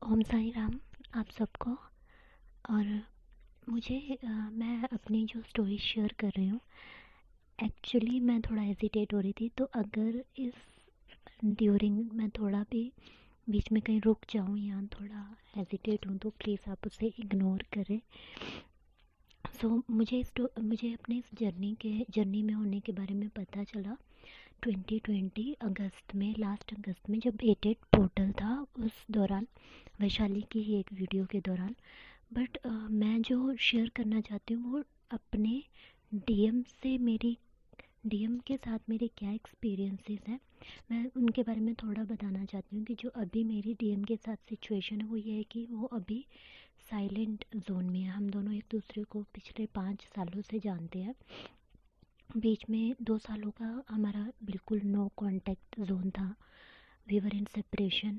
ओम साई राम आप सबको। और मैं अपनी जो स्टोरी शेयर कर रही हूँ, एक्चुअली मैं थोड़ा हेजिटेट हो रही थी, तो अगर इस ड्यूरिंग मैं थोड़ा भी बीच में कहीं रुक जाऊँ या थोड़ा हेजिटेट हूँ तो प्लीज़ आप उसे इग्नोर करें। मुझे अपने इस जर्नी में होने के बारे में पता चला 2020 अगस्त में, लास्ट अगस्त में, जब 88 पोर्टल था उस दौरान, वैशाली की ही एक वीडियो के दौरान। बट मैं जो शेयर करना चाहती हूँ वो अपने डीएम के साथ मेरे क्या एक्सपीरियंसेस हैं, मैं उनके बारे में थोड़ा बताना चाहती हूँ। कि जो अभी मेरी डीएम के साथ सिचुएशन है वो ये है कि वो अभी साइलेंट जोन में है। हम दोनों एक दूसरे को पिछले 5 सालों से जानते हैं। बीच में 2 सालों का हमारा बिल्कुल नो कांटेक्ट जोन था, वी वर इन सेपरेशन।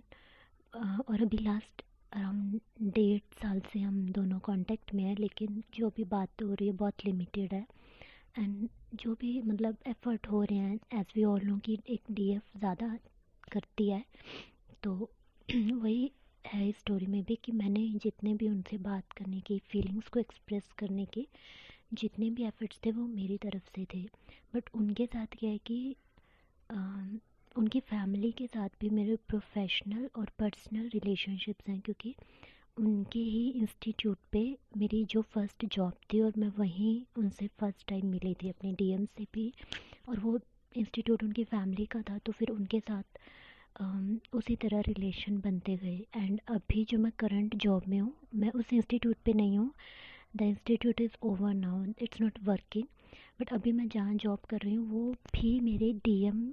और अभी लास्ट अराउंड 1.5 साल से हम दोनों कांटेक्ट में हैं, लेकिन जो भी बात हो रही है बहुत लिमिटेड है। एंड जो भी मतलब एफ़र्ट हो रहे हैं, एज़ वी ऑल नो कि एक डीएफ ज़्यादा करती है, तो वही है इस स्टोरी में भी कि मैंने जितने भी उनसे बात करने की, फीलिंग्स को एक्सप्रेस करने की जितने भी एफ़र्ट्स थे वो मेरी तरफ से थे। बट उनके साथ क्या है कि उनकी फैमिली के साथ भी मेरे प्रोफेशनल और पर्सनल रिलेशनशिप्स हैं, क्योंकि उनके ही इंस्टीट्यूट पे मेरी जो फ़र्स्ट जॉब थी और मैं वहीं उनसे फ़र्स्ट टाइम मिली थी अपने डीएम से भी। और वो इंस्टीट्यूट उनकी फैमिली का था, तो फिर उनके साथ उसी तरह रिलेशन बनते गए। एंड अभी जो मैं करंट जॉब में हूँ, मैं उस इंस्टीट्यूट पे नहीं हूँ, the institute is over now, it's not working. But अभी मैं जहाँ जॉब कर रही हूँ वो भी मेरे डीएम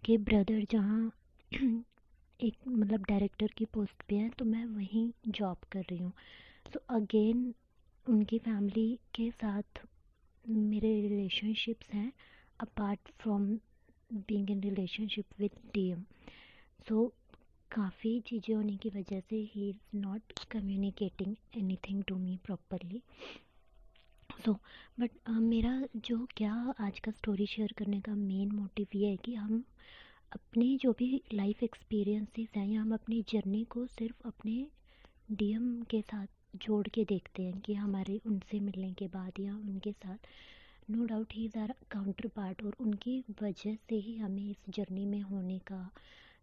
के ब्रदर जहाँ एक मतलब डायरेक्टर की पोस्ट पे हैं, तो मैं वहीं जॉब कर रही हूँ। सो अगेन उनकी फैमिली के साथ मेरे रिलेशनशिप्स हैं apart from being in relationship with DM. So काफ़ी चीज़ें होने की वजह से he is not communicating anything to me properly. So but मेरा जो क्या आज का स्टोरी शेयर करने का मेन मोटिव ये है कि हम अपने जो भी लाइफ एक्सपीरियंसेस हैं या हम अपनी जर्नी को सिर्फ अपने डीएम के साथ जोड़ के देखते हैं कि हमारे उनसे मिलने के बाद या उनके साथ, no doubt he is our counterpart, और उनकी वजह से ही हमें इस जर्नी में होने का,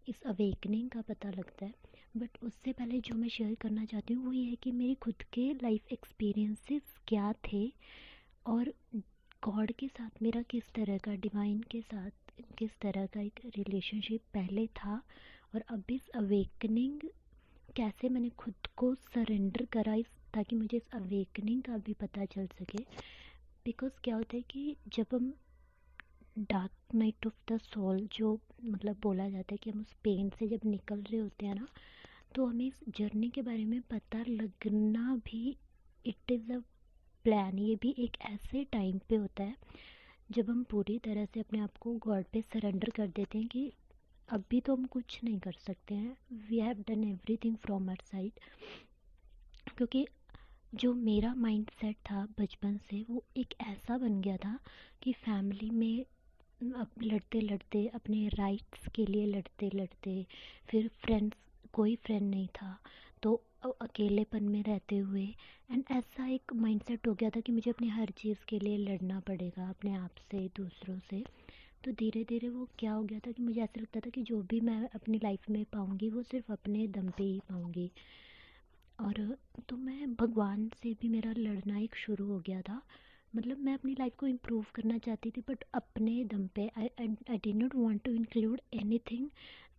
इस अवेकनिंग का पता लगता है। बट उससे पहले जो मैं शेयर करना चाहती हूँ वो ये है कि मेरे खुद के लाइफ एक्सपीरियंसेस क्या थे और गॉड के साथ मेरा किस तरह का, डिवाइन के साथ किस तरह का एक रिलेशनशिप पहले था, और अब इस अवेकनिंग कैसे मैंने खुद को सरेंडर करा इस, ताकि मुझे इस अवेकनिंग का भी पता चल सके। बिकॉज़ क्या होता है कि जब हम dark night of the soul जो मतलब बोला जाता है कि हम उस पेन से जब निकल रहे होते हैं ना, तो हमें इस जर्नी के बारे में पता लगना भी, इट इज़ अ प्लान। ये भी एक ऐसे टाइम पे होता है जब हम पूरी तरह से अपने आप को गॉड पे सरेंडर कर देते हैं कि अभी तो हम कुछ नहीं कर सकते हैं, we have done everything from our side. क्योंकि जो मेरा माइंड सेट था बचपन से वो एक ऐसा बन गया था कि फैमिली में अब लड़ते लड़ते, अपने राइट्स के लिए लड़ते लड़ते, फिर फ्रेंड्स, कोई फ्रेंड नहीं था, तो अकेलेपन में रहते हुए, एंड ऐसा एक माइंडसेट हो गया था कि मुझे अपनी हर चीज़ के लिए लड़ना पड़ेगा अपने आप से, दूसरों से। तो धीरे धीरे वो क्या हो गया था कि मुझे ऐसा लगता था कि जो भी मैं अपनी लाइफ में पाऊँगी वो सिर्फ अपने दम पे ही पाऊँगी। और तो मैं भगवान से भी मेरा लड़ना एक शुरू हो गया था। मतलब मैं अपनी लाइफ को इम्प्रूव करना चाहती थी बट अपने दम पे। I did not want to include anything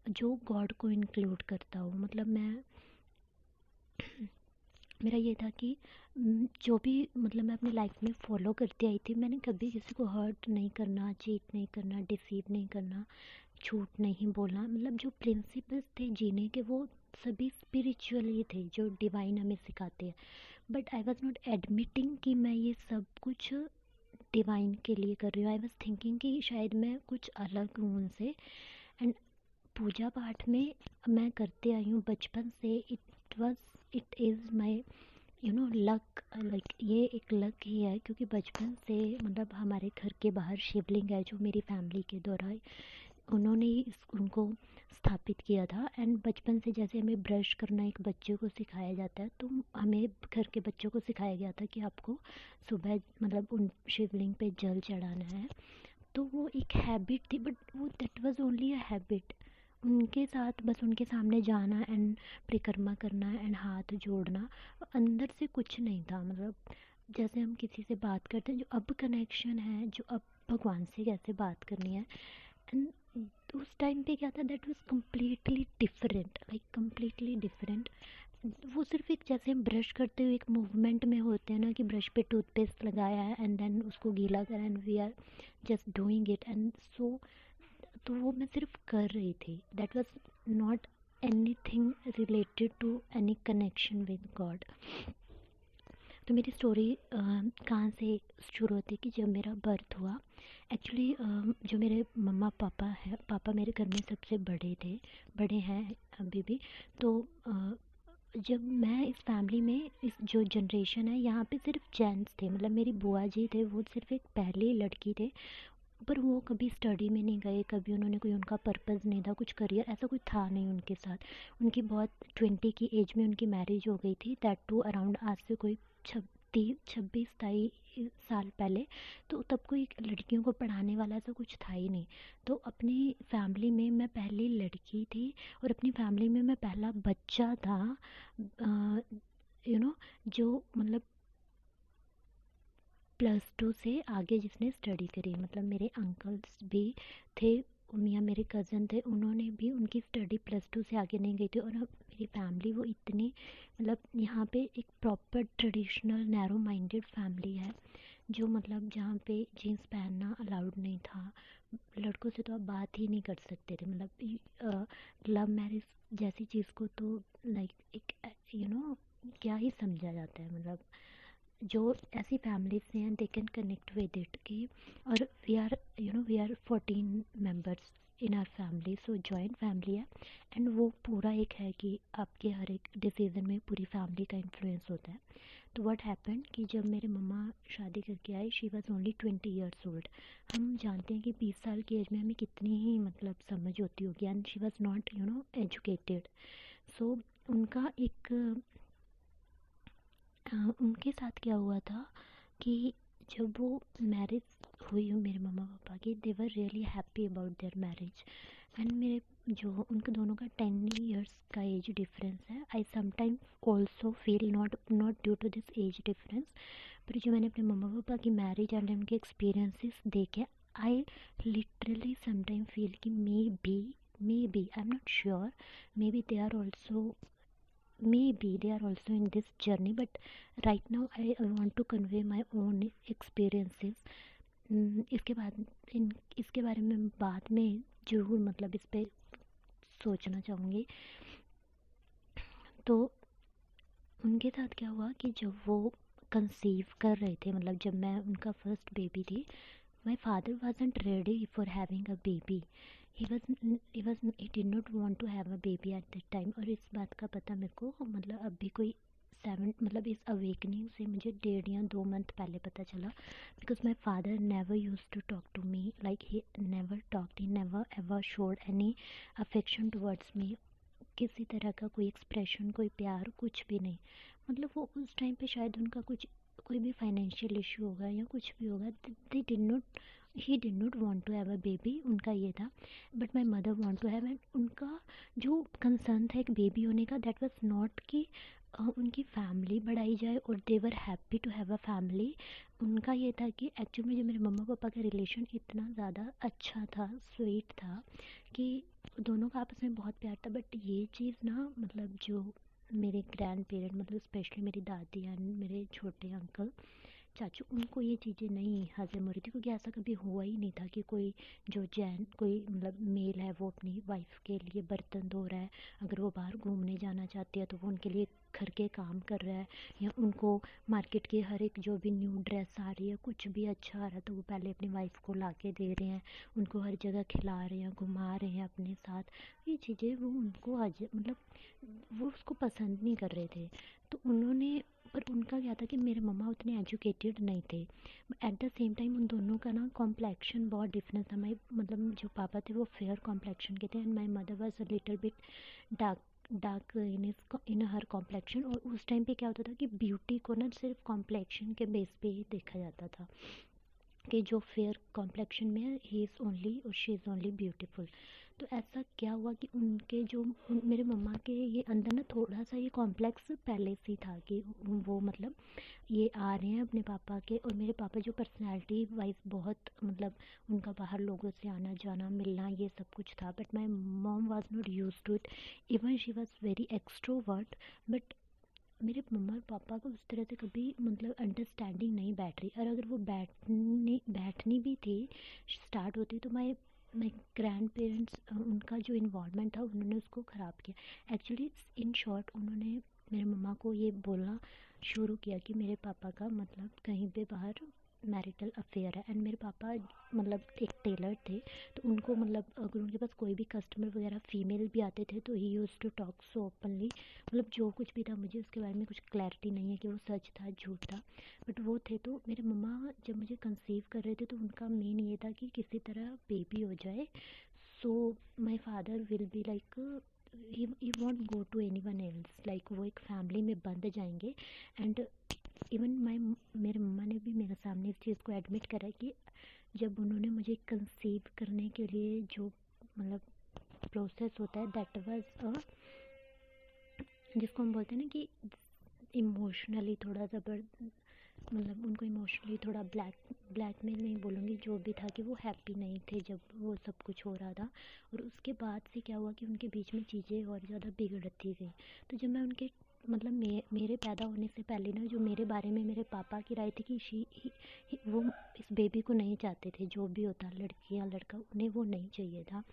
जो गॉड को इंक्लूड करता हो। मतलब मैं मेरा ये था कि जो भी मतलब मैं अपनी लाइफ में फॉलो करती आई थी, मैंने कभी किसी को हर्ट नहीं करना, चीट नहीं करना, डिसीव नहीं करना, झूठ नहीं बोलना। मतलब जो प्रिंसिपल्स थे जीने के वो सभी स्पिरिचुअल ही थे जो डिवाइन हमें सिखाते हैं। But I was not admitting कि मैं ये सब कुछ डिवाइन के लिए कर रही हूँ। आई वॉज थिंकिंग कि शायद मैं कुछ अलग हूँ उनसे। एंड पूजा पाठ में मैं करते आई हूँ बचपन से। It is my luck, like ये एक लक ही है, क्योंकि बचपन से मतलब हमारे घर के बाहर शिवलिंग है जो मेरी फैमिली के द्वारा उन्होंने ही उनको स्थापित किया था। एंड बचपन से जैसे हमें ब्रश करना एक बच्चे को सिखाया जाता है, तो हमें घर के बच्चों को सिखाया गया था कि आपको सुबह मतलब उन शिवलिंग पे जल चढ़ाना है। तो वो एक हैबिट थी, बट वो that was only a habit. उनके साथ बस उनके सामने जाना एंड परिक्रमा करना एंड हाथ जोड़ना, अंदर से कुछ नहीं था। मतलब जैसे हम किसी से बात करते हैं, जो अब कनेक्शन है, जो अब भगवान से कैसे बात करनी है, एंड उस टाइम पे क्या था, that was completely different, like completely different. वो सिर्फ एक जैसे हम ब्रश करते हुए एक मूवमेंट में होते हैं ना, कि ब्रश पे टूथपेस्ट लगाया है एंड देन उसको गीला करा and we are just doing it and so, तो वो मैं सिर्फ कर रही थी। That was not anything related to any connection with God. तो मेरी स्टोरी कहाँ से शुरू होती है कि जब मेरा बर्थ हुआ, एक्चुअली जो मेरे मम्मा पापा है, पापा मेरे घर में सबसे बड़े थे, बड़े हैं अभी भी। तो जब मैं इस फैमिली में, इस जो जनरेशन है यहाँ पे सिर्फ जेंट्स थे। मतलब मेरी बुआ जी थे, वो सिर्फ एक पहली लड़की थे, पर वो कभी स्टडी में नहीं गए, कभी उन्होंने कोई उनका पर्पस नहीं था, कुछ करियर ऐसा कुछ था नहीं उनके साथ। उनकी बहुत 20 की एज में उनकी मैरिज हो गई थी, दैट टू अराउंड आज से कोई 26-27 साल पहले। तो तब कोई लड़कियों को पढ़ाने वाला ऐसा कुछ था ही नहीं। तो अपनी फैमिली में मैं पहली लड़की थी और अपनी फैमिली में मैं पहला बच्चा था, जो मतलब +2 से आगे जिसने स्टडी करी। मतलब मेरे अंकल्स भी थे, या मेरे कज़न थे, उन्होंने भी, उनकी स्टडी +2 से आगे नहीं गई थी। और अब मेरी फैमिली वो इतनी, मतलब यहाँ पे एक proper traditional narrow minded family है, जो मतलब जहाँ पे जीन्स पहनना अलाउड नहीं था, लड़कों से तो आप बात ही नहीं कर सकते थे। मतलब लव मैरिज जैसी चीज़ को तो लाइक एक क्या ही समझा जाता है। मतलब जो ऐसी फैमिलीज से हैं, they can connect with it की। और we are 14 members in our family, so joint family है। एंड वो पूरा एक है कि आपके हर एक डिसीजन में पूरी फैमिली का इन्फ्लुएंस होता है। तो व्हाट हैपेंड कि जब मेरे मम्मा शादी करके आई, she was only 20 years old. हम जानते हैं कि 20 साल की एज में हमें कितनी ही मतलब समझ होती होगी, and she was not educated. So उनका एक उनके साथ क्या हुआ था कि जब वो मैरिज हुई मेरे मम्मा पापा की, they were really happy about their marriage. And मेरे जो उनके दोनों का 10 ईयर्स का एज डिफरेंस है। I sometimes also feel not due to this age difference, पर जो मैंने अपने मम्मा पापा की मैरिज एंड उनके एक्सपीरियंसेस देखे, आई लिटरली समटाइम फील कि maybe I am not sure, maybe they are also, maybe they are also in this journey, but right now I want to convey my own experiences. इसके बाद इसके बारे में बाद में ज़रूर मतलब इस पे सोचना चाहूँगी। तो उनके साथ क्या हुआ कि जब वो कंसीव कर रहे थे, मतलब जब मैं उनका फर्स्ट बेबी थी, my father wasn't ready for having a baby. He did not want to have a baby at that time. और इस बात का पता मेरे को मतलब अभी कोई 7, मतलब इस अवेकनिंग से मुझे 1.5 या 2 मंथ पहले पता चला। Because my father never use to talk to me, like he never talked, he never ever showed any affection towards me. किसी तरह का कोई एक्सप्रेशन, कोई प्यार, कुछ भी नहीं। मतलब वो उस टाइम पे शायद उनका कुछ कोई भी फाइनेंशियल इशू होगा या कुछ भी होगा, they did not he did not want to have a baby, उनका ये था। But my mother want to have, and उनका जो कंसर्न था एक बेबी होने का, दैट वाज नॉट कि उनकी फैमिली बढ़ाई जाए, और they were happy to have a family. उनका ये था कि एक्चुअली में जो मेरे मम्मा पापा का रिलेशन इतना ज़्यादा अच्छा था, स्वीट था, कि दोनों का आपस में बहुत प्यार था। बट ये चीज़ ना, मतलब जो मेरे ग्रैंड पेरेंट, मतलब स्पेशली मेरी दादी एंड मेरे छोटे अंकल चाचू, उनको ये चीज़ें नहीं हजम हो रही थी, क्योंकि ऐसा कभी हुआ ही नहीं था कि कोई मतलब मेल है, वो अपनी वाइफ के लिए बर्तन धो रहा है, अगर वो बाहर घूमने जाना चाहती है तो वो उनके लिए घर के काम कर रहा है, या उनको मार्केट की हर एक जो भी न्यू ड्रेस आ रही है, कुछ भी अच्छा आ रहा है, तो वो पहले अपनी वाइफ को ला के दे रहे हैं, उनको हर जगह खिला रहे हैं, घुमा रहे हैं अपने साथ। ये चीज़ें वो उनको आज मतलब वो उसको पसंद नहीं कर रहे थे। तो उन्होंने पर उनका क्या था कि मेरे मम्मा उतने एजुकेटेड नहीं थे। एट द सेम टाइम उन दोनों का ना कॉम्प्लेक्शन बहुत डिफरेंस था। माई मतलब जो पापा थे वो फेयर कॉम्प्लेक्शन के थे and my mother was a little bit dark dark in her complexion. और उस टाइम पे क्या होता था कि ब्यूटी को ना सिर्फ कॉम्प्लेक्शन के बेस पे ही देखा जाता था कि जो फेयर कॉम्प्लेक्शन में है ही इज़ ओनली और शी इज़ ओनली ब्यूटीफुल। तो ऐसा क्या हुआ कि उनके जो मेरे मम्मा के ये अंदर ना थोड़ा सा ये कॉम्प्लेक्स पहले से ही था कि वो मतलब ये आ रहे हैं अपने पापा के। और मेरे पापा जो पर्सनैलिटी वाइज बहुत मतलब उनका बाहर लोगों से आना जाना मिलना ये सब कुछ था। But my mom was not use to it. Even she was very extrovert. But मेरे मम्मा और पापा को उस तरह से कभी मतलब अंडरस्टैंडिंग नहीं बैठ रही। और अगर वो बैठनी भी थी स्टार्ट होती तो माई माई ग्रैंड पेरेंट्स उनका जो इन्वॉल्वमेंट था उन्होंने उसको ख़राब किया। एक्चुअली इन शॉर्ट उन्होंने मेरे मम्मा को ये बोलना शुरू किया कि मेरे पापा का मतलब कहीं पे बाहर मैरिटल अफेयर है। एंड मेरे पापा मतलब एक टेलर थे तो उनको मतलब अगर उनके पास कोई भी कस्टमर वगैरह फीमेल भी आते थे तो ही use to talk so openly. मतलब जो कुछ भी था मुझे उसके बारे में कुछ क्लैरिटी नहीं है कि वो सच था झूठ था। बट वो थे। तो मेरे मम्मा जब मुझे कंसीव कर रहे थे तो उनका मेन ये था कि किसी तरह बेबी हो जाए। So my father will be like he won't go to anyone else. Like वो एक फैमिली में बंध जाएंगे। एंड इवन मेरे मम्मा ने भी मेरे सामने इस चीज़ को एडमिट करा कि जब उन्होंने मुझे कंसीव करने के लिए जो मतलब प्रोसेस होता है दैट वाज अ जिसको हम बोलते हैं ना कि इमोशनली थोड़ा ज़बर मतलब उनको इमोशनली थोड़ा ब्लैकमेल नहीं बोलूँगी जो भी था कि वो हैप्पी नहीं थे जब वो सब कुछ हो रहा था। और उसके बाद से क्या हुआ कि उनके बीच में चीज़ें और ज़्यादा बिगड़ती गई। तो जब मैं उनके मतलब मेरे पैदा होने से पहले ना जो मेरे बारे में मेरे पापा की राय थी कि वो इस बेबी को नहीं चाहते थे। जो भी होता लड़की या लड़का उन्हें वो नहीं चाहिए था।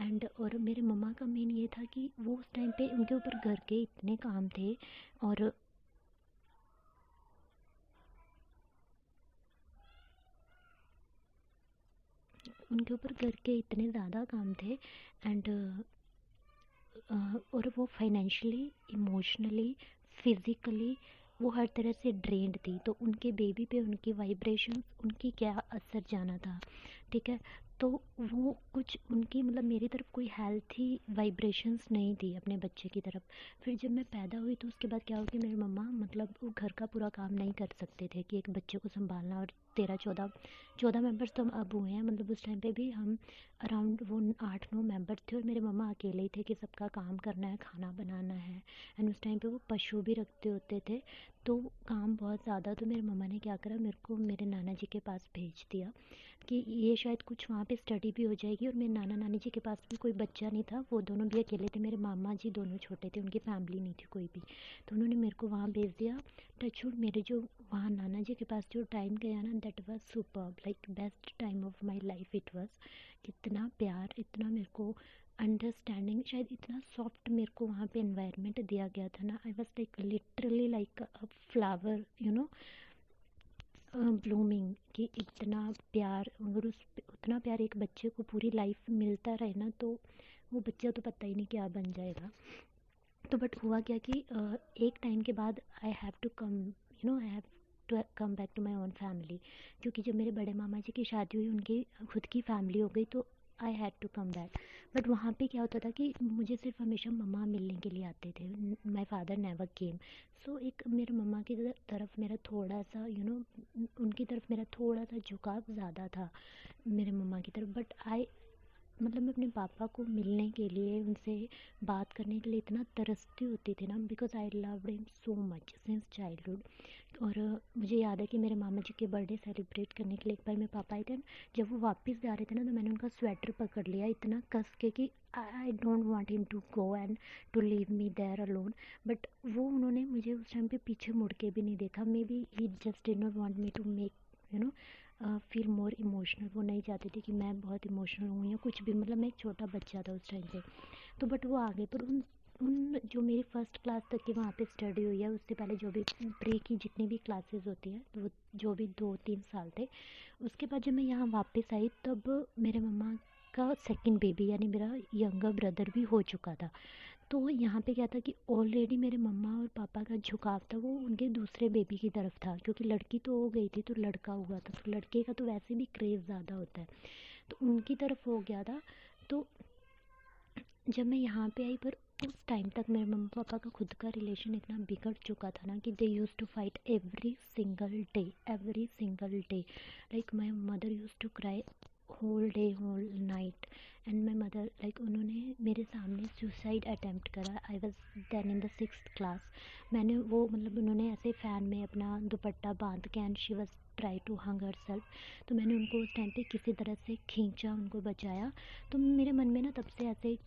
एंड और मेरे मम्मा का मेन ये था कि वो उस टाइम पे उनके ऊपर घर के इतने काम थे और उनके ऊपर घर के इतने ज़्यादा काम थे। एंड और वो फाइनेंशियली इमोशनली फिज़िकली वो हर तरह से ड्रेन्ड थी। तो उनके बेबी पे उनकी वाइब्रेशंस उनकी क्या असर जाना था। ठीक है। तो वो कुछ उनकी मतलब मेरी तरफ कोई हेल्थी वाइब्रेशंस नहीं थी अपने बच्चे की तरफ। फिर जब मैं पैदा हुई तो उसके बाद क्या हुआ कि मेरी मम्मा मतलब वो घर का पूरा काम नहीं कर सकते थे कि एक बच्चे को संभालना। और 13-14 मेंबर्स तो अब हुए हैं मतलब उस टाइम पे भी हम अराउंड वो 8-9 मेंबर थे और मेरे मम्मा अकेले ही थे कि सबका काम करना है खाना बनाना है। एंड उस टाइम पे वो पशु भी रखते होते थे तो काम बहुत ज़्यादा। तो मेरे मम्मा ने क्या करा मेरे को मेरे नाना जी के पास भेज दिया कि ये शायद कुछ वहाँ पे स्टडी भी हो जाएगी। और मेरे नाना नानी जी के पास भी कोई बच्चा नहीं था वो दोनों भी अकेले थे। मेरे मामा जी दोनों छोटे थे उनकी फैमिली नहीं थी कोई भी। तो उन्होंने मेरे को वहाँ भेज दिया। टचवुड मेरे जो वहाँ नाना जी के पास जो टाइम गया ना that was superb like best time of my life it was. इतना प्यार इतना मेरे को अंडरस्टैंडिंग शायद इतना सॉफ्ट मेरे को वहाँ पे एनवायरनमेंट दिया गया था ना। I was like literally like a flower you know blooming. कि इतना प्यार अगर उतना प्यार एक बच्चे को पूरी लाइफ मिलता रहे ना तो वो बच्चा तो पता ही नहीं क्या बन जाएगा। तो बट हुआ क्या कि एक टाइम के बाद I have to come I have to come back to my own family. क्योंकि जब मेरे बड़े मामा जी की शादी हुई उनकी खुद की फैमिली हो गई तो I had to come back. But वहाँ पे क्या होता था कि मुझे सिर्फ हमेशा मम्मा मिलने के लिए आते थे। माई फादर नेवर केम। सो एक मेरे मम्मा की तरफ मेरा थोड़ा सा उनकी तरफ मेरा थोड़ा सा झुकाव ज़्यादा था मेरे मम्मा की तरफ। बट आई मतलब मैं अपने पापा को मिलने के लिए उनसे बात करने के लिए इतना तरसती होती थी ना because I loved him so much since childhood. और मुझे याद है कि मेरे मामा जी के बर्थडे सेलिब्रेट करने के लिए एक बार मेरे पापा आए थे। जब वो वापस जा रहे थे ना तो मैंने उनका स्वेटर पकड़ लिया इतना कस के कि I don't want him to go and to leave me there alone. But वो उन्होंने मुझे उस टाइम पे पीछे मुड़ के भी नहीं देखा। Maybe he just did not want me to make you know feel more emotional. वो नहीं चाहते थे कि मैं बहुत इमोशनल हूँ या कुछ भी मतलब मैं एक छोटा बच्चा था उस टाइम पे। तो बट वो आगे पर उन उन जो मेरी फ़र्स्ट क्लास तक की वहाँ पे स्टडी हुई है उससे पहले जो भी प्री की जितनी भी क्लासेस होती हैं वो जो भी 2-3 साल थे। उसके बाद जब मैं यहाँ वापस आई तब मेरे मम्मा का सेकंड बेबी यानी मेरा यंगर ब्रदर भी हो चुका था। तो यहाँ पे क्या था कि ऑलरेडी मेरे मम्मा और पापा का झुकाव था वो उनके दूसरे बेबी की तरफ था, क्योंकि लड़की तो हो गई थी तो लड़का हुआ था, तो लड़के का तो वैसे भी क्रेज़ ज़्यादा होता है, तो उनकी तरफ हो गया था। तो जब मैं यहाँ पे आई, पर उस टाइम तक मेरे मम्मा पापा का खुद का रिलेशन इतना बिगड़ चुका था ना कि they use to fight every single day. Like my mother use to cry whole day whole night. And my mother like उन्होंने मेरे सामने सुसाइड अटेम्प्ट करा। I was then in the 6th class. मैंने वो मतलब उन्होंने ऐसे फ़ैन में अपना दुपट्टा बांध के and she was try to hung herself. तो मैंने उनको उस टाइम पे किसी तरह से खींचा, उनको बचाया। तो मेरे मन में ना तब से ऐसे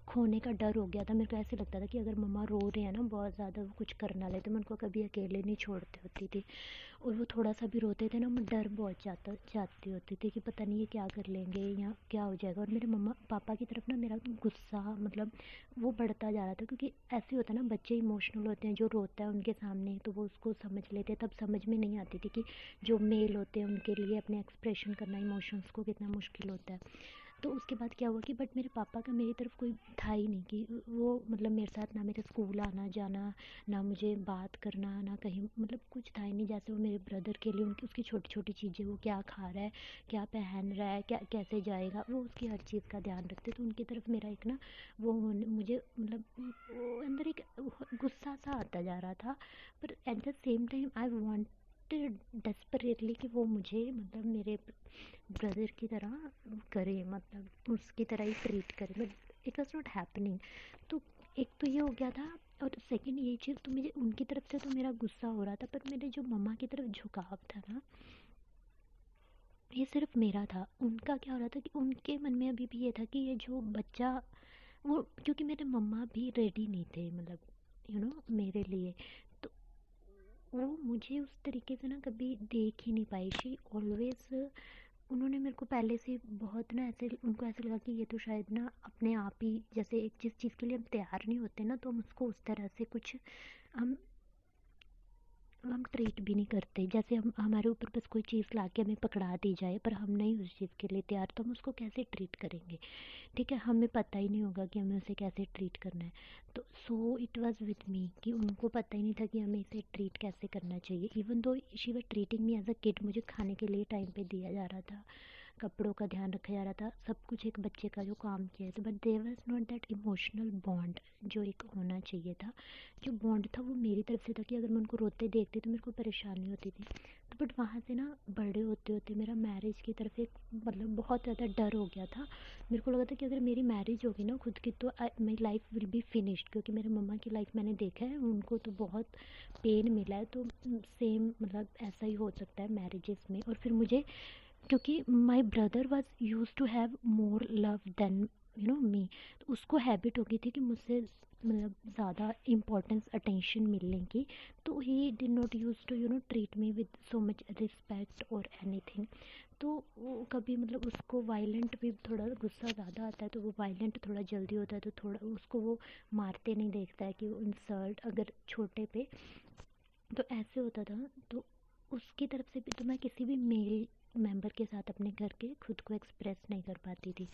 खोने का डर हो गया था। मेरे को ऐसे लगता था कि अगर मम्मा रो रहे हैं ना बहुत ज़्यादा, वो कुछ कर ना ले, तो मैं उनको कभी अकेले नहीं छोड़ती होती थी। और वो थोड़ा सा भी रोते थे ना, मैं डर बहुत जाती होती थी कि पता नहीं ये क्या कर लेंगे या क्या हो जाएगा। और मेरे मम्मा पापा की तरफ ना मेरा गुस्सा मतलब वो बढ़ता जा रहा था, क्योंकि ऐसे होता है ना, बच्चे इमोशनल होते हैं, जो रोता है उनके सामने तो वो उसको समझ लेते हैं। तब समझ में नहीं आती थी कि जो मेल होते हैं उनके लिए अपने एक्सप्रेशन करना इमोशंस को कितना मुश्किल होता है। तो उसके बाद क्या हुआ कि बट मेरे पापा का मेरी तरफ कोई था ही नहीं कि वो मतलब मेरे साथ ना मेरे स्कूल आना जाना, ना मुझे बात करना, ना कहीं मतलब कुछ था ही नहीं। जैसे वो मेरे ब्रदर के लिए उनकी उसकी छोटी छोटी चीज़ें, वो क्या खा रहा है, क्या पहन रहा है, क्या कैसे जाएगा, वो उसकी हर चीज़ का ध्यान रखते। तो उनकी तरफ मेरा एक ना वो मुझे मतलब वो अंदर एक गुस्सा सा आता जा रहा था। पर at the same time I wanted desperately कि वो मुझे मतलब मेरे ब्रदर की तरह करे, मतलब उसकी तरह ही ट्रीट करे, but it was not happening. तो एक तो ये हो गया था, और सेकंड ये चीज़ तो मुझे उनकी तरफ से तो मेरा गुस्सा हो रहा था, पर मेरे जो मम्मा की तरफ झुकाव था ना, ये सिर्फ मेरा था। उनका क्या हो रहा था कि उनके मन में अभी भी ये था कि ये जो बच्चा वो, क्योंकि मेरे मम्मा भी रेडी नहीं थे मतलब मेरे लिए। तो वो मुझे उस तरीके से ना कभी देख ही नहीं पाई। शी ऑलवेज, उन्होंने मेरे को पहले से बहुत ना ऐसे, उनको ऐसा लगा कि ये तो शायद ना अपने आप ही, जैसे एक जिस चीज़ के लिए हम तैयार नहीं होते ना, तो हम उसको उस तरह से कुछ हम हम ट्रीट भी नहीं करते। जैसे हम हमारे ऊपर बस कोई चीज़ ला के हमें पकड़ा दी जाए, पर हम नहीं उस चीज़ के लिए तैयार, तो हम उसको कैसे ट्रीट करेंगे। ठीक है, हमें पता ही नहीं होगा कि हमें उसे कैसे ट्रीट करना है। तो so it was with me कि उनको पता ही नहीं था कि हमें इसे ट्रीट कैसे करना चाहिए। Even though she were treating me as a kid, मुझे खाने के लिए टाइम पे दिया जा रहा था, कपड़ों का ध्यान रखा जा रहा था, सब कुछ एक बच्चे का जो काम किया है। तो but there was not that emotional bond जो एक होना चाहिए था। जो बॉन्ड था वो मेरी तरफ से था कि अगर मैं उनको रोते देखती तो मेरे को परेशानी होती थी। तो बट वहाँ से ना बड़े होते होते मेरा मैरिज की तरफ एक मतलब बहुत ज़्यादा डर हो गया था। मेरे को लगा था कि अगर मेरी मैरिज होगी ना खुद की, तो my life will be finished, क्योंकि मेरे मम्मा की लाइफ मैंने देखा है, उनको तो बहुत पेन मिला है। तो सेम मतलब ऐसा ही हो सकता है मैरिजेस में। और फिर मुझे, क्योंकि my brother was use to have more love than me, तो उसको हैबिट हो गई थी कि मुझसे मतलब ज़्यादा इम्पोर्टेंस अटेंशन मिलने की। तो he did not use to treat me with so much respect और एनीथिंग। तो वो कभी मतलब उसको वायलेंट भी, थोड़ा गुस्सा ज़्यादा आता है तो वो वायलेंट थोड़ा जल्दी होता है, तो थोड़ा उसको वो मारते नहीं देखता है कि वो इंसल्ट अगर छोटे पे, तो ऐसे होता था। तो उसकी तरफ से भी तो मैं किसी भी मेल मेंबर के साथ अपने घर के खुद को एक्सप्रेस नहीं कर पाती थी।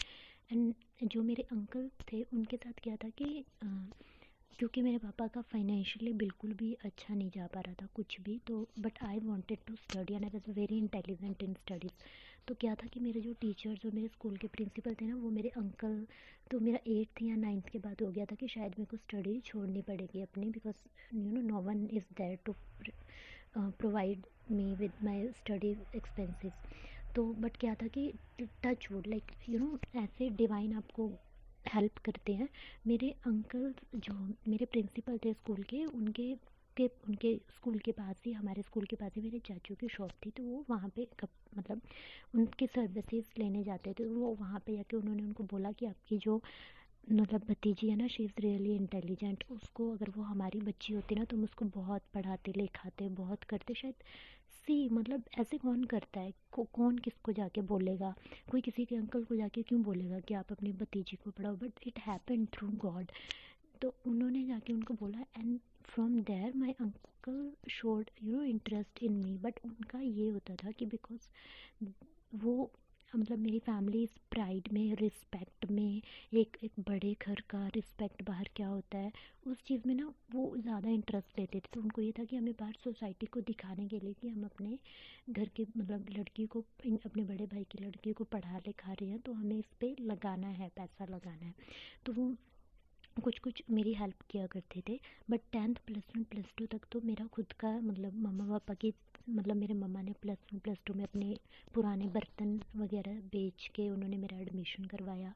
एंड जो मेरे अंकल थे उनके साथ क्या था कि क्योंकि मेरे पापा का फाइनेंशियली बिल्कुल भी अच्छा नहीं जा पा रहा था कुछ भी, तो but I wanted to study and I was very intelligent in studies. तो क्या था कि मेरे जो टीचर्स और मेरे स्कूल के प्रिंसिपल थे ना, वो मेरे अंकल, तो मेरा 8th या 9th के बाद हो गया था कि शायद मेरे को स्टडी छोड़नी पड़ेगी अपनी, because no one is there to provide me with my study expenses. तो बट क्या था कि टच वुड लाइक ऐसे डिवाइन आपको हेल्प करते हैं। मेरे अंकल जो मेरे प्रिंसिपल थे स्कूल के, उनके स्कूल के पास ही, हमारे स्कूल के पास ही मेरे चाचू की शॉप थी। तो वो वहाँ पे मतलब उनके सर्विसेज लेने जाते थे। तो वो वहाँ पे जाके उन्होंने उनको बोला कि आपकी जो मतलब भतीजी है ना, शी इज़ रियली इंटेलिजेंट, उसको अगर वो हमारी बच्ची होती ना तो हम उसको बहुत पढ़ाते लिखाते बहुत करते। शायद सी मतलब ऐसे कौन करता है, कौन किसको जाके बोलेगा, कोई किसी के अंकल को जाके क्यों बोलेगा कि आप अपनी भतीजी को पढ़ाओ, but it happened through God. तो उन्होंने जाके उनको बोला and from there my uncle showed interest in me. But उनका ये होता था कि बिकॉज वो मतलब मेरी फैमिली इस प्राइड में, रिस्पेक्ट में, एक बड़े घर का रिस्पेक्ट बाहर क्या होता है उस चीज़ में ना वो ज़्यादा इंटरेस्ट लेते थे। तो उनको ये था कि हमें बाहर सोसाइटी को दिखाने के लिए कि हम अपने घर की मतलब लड़की को, अपने बड़े भाई की लड़की को पढ़ा लिखा रहे हैं, तो हमें इस पर लगाना है, पैसा लगाना है। तो वो कुछ कुछ मेरी हेल्प किया करते थे। बट 10th +1 +2 तक तो मेरा खुद का मतलब मम्मा पापा की, मतलब मेरे मम्मा ने +1 +2 में अपने पुराने बर्तन वगैरह बेच के उन्होंने मेरा एडमिशन करवाया।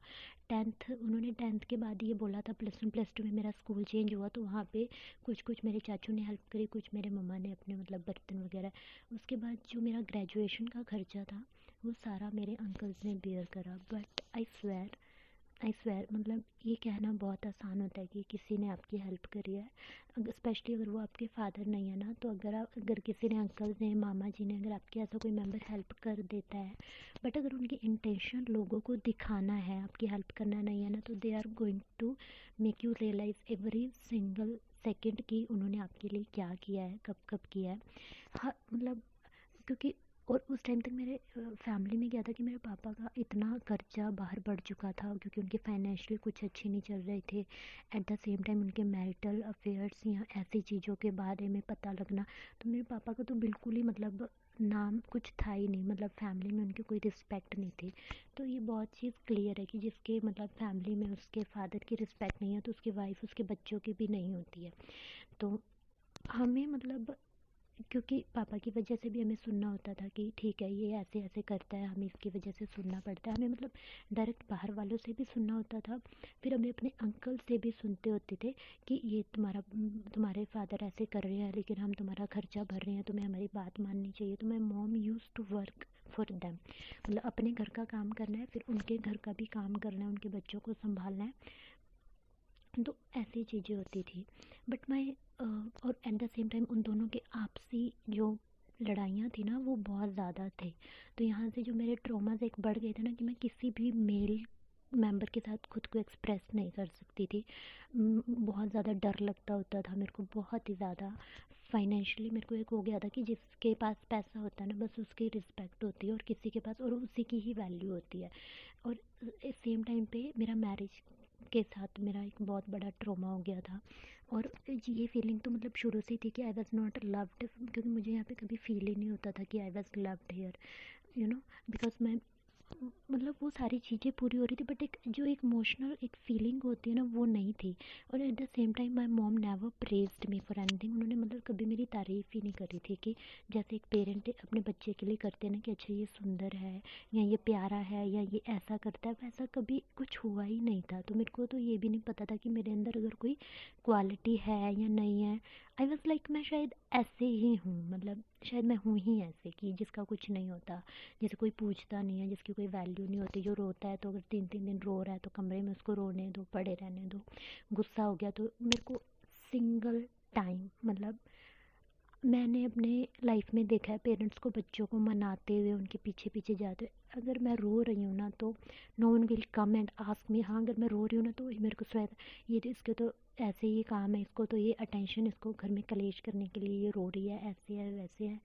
10th के बाद ये बोला था, +1 +2 में मेरा स्कूल चेंज हुआ तो वहाँ पे कुछ कुछ मेरे चाचू ने हेल्प करी, कुछ मेरे मम्मा ने अपने मतलब बर्तन वगैरह। उसके बाद जो मेरा ग्रेजुएशन का खर्चा था वो सारा मेरे अंकल्स ने बेयर करा। बट आई स्वेयर मतलब ये कहना बहुत आसान होता है कि किसी ने आपकी हेल्प करी है, स्पेशली अगर वो आपके फादर नहीं है ना। तो अगर किसी ने, अंकल्स ने, मामा जी ने, अगर आपके ऐसा कोई मेंबर हेल्प कर देता है, बट अगर उनकी इंटेंशन लोगों को दिखाना है, आपकी हेल्प करना नहीं है ना, तो they are going to make you realise every single second कि उन्होंने आपके लिए क्या किया है, कब कब किया है। हाँ मतलब क्योंकि और उस टाइम तक मेरे फैमिली में क्या था कि मेरे पापा का इतना कर्जा बाहर बढ़ चुका था क्योंकि उनके फाइनेंशियली कुछ अच्छे नहीं चल रहे थे। एट द सेम टाइम उनके मैरिटल अफेयर्स या ऐसी चीज़ों के बारे में पता लगना, तो मेरे पापा का तो बिल्कुल ही मतलब नाम कुछ था ही नहीं, मतलब फैमिली में उनकी कोई रिस्पेक्ट नहीं थी। तो ये बहुत चीज़ क्लियर है कि जिसके मतलब फैमिली में उसके फादर की रिस्पेक्ट नहीं है तो उसकी वाइफ उसके बच्चों की भी नहीं होती है। तो हमें मतलब क्योंकि पापा की वजह से भी हमें सुनना होता था कि ठीक है ये ऐसे ऐसे करता है, हमें इसकी वजह से सुनना पड़ता है, हमें मतलब डायरेक्ट बाहर वालों से भी सुनना होता था। फिर हमें अपने अंकल से भी सुनते होते थे कि ये तुम्हारे फादर ऐसे कर रहे हैं लेकिन हम तुम्हारा खर्चा भर रहे हैं, तुम्हें हमारी बात माननी चाहिए। तो my mom use to work for them, मतलब अपने घर का काम करना है, फिर उनके घर का भी काम करना है, उनके बच्चों को संभालना है। तो ऐसी चीज़ें होती थी। बट मैं और एट द सेम टाइम उन दोनों के आपसी जो लड़ाइयाँ थी ना वो बहुत ज़्यादा थे। तो यहाँ से जो मेरे ट्रॉमास एक बढ़ गए थे ना कि मैं किसी भी मेल मेंबर के साथ खुद को एक्सप्रेस नहीं कर सकती थी। बहुत ज़्यादा डर लगता होता था मेरे को, बहुत ही ज़्यादा। फाइनेंशियली मेरे को एक हो गया था कि जिसके पास पैसा होता है ना बस उसकी रिस्पेक्ट होती है और किसी के पास और उसी की ही वैल्यू होती है। और सेम टाइम पे मेरा मैरिज के साथ मेरा एक बहुत बड़ा ट्रॉमा हो गया था। और ये फीलिंग तो मतलब शुरू से ही थी कि आई वॉज़ नॉट लव्ड, क्योंकि मुझे यहाँ पे कभी फील ही नहीं होता था कि I was loved here, you know. Because मैं मतलब वो सारी चीज़ें पूरी हो रही थी बट एक जो एक इमोशनल एक फीलिंग होती है ना वो नहीं थी। और at the same time my mom never praised me for anything, उन्होंने मतलब कभी मेरी तारीफ़ ही नहीं करी थी कि जैसे एक पेरेंट अपने बच्चे के लिए करते हैं ना कि अच्छा ये सुंदर है या ये प्यारा है या ये ऐसा करता है, वैसा कभी कुछ हुआ ही नहीं था। तो मेरे को तो ये भी नहीं पता था कि मेरे अंदर अगर कोई क्वालिटी है या नहीं है। आई वॉज़ लाइक मैं शायद ऐसे ही हूँ, मतलब शायद मैं हूँ ही ऐसे कि जिसका कुछ नहीं होता, जैसे कोई पूछता नहीं है, जिसकी कोई वैल्यू नहीं होती, जो रोता है तो अगर 3 3 दिन रो रहा है तो कमरे में उसको रोने दो, पड़े रहने दो। गुस्सा हो गया तो मेरे को सिंगल टाइम मतलब मैंने अपने लाइफ में देखा है पेरेंट्स को बच्चों को मनाते हुए उनके पीछे पीछे जाते हुए। अगर मैं रो रही हूँ ना तो no one will come and ask me. हाँ अगर मैं रो रही हूँ ना तो मेरे को शायद ये तो इसके तो ऐसे ही काम है, इसको तो ये अटेंशन, इसको घर में कलेश करने के लिए ये रो रही है, ऐसे है वैसे है।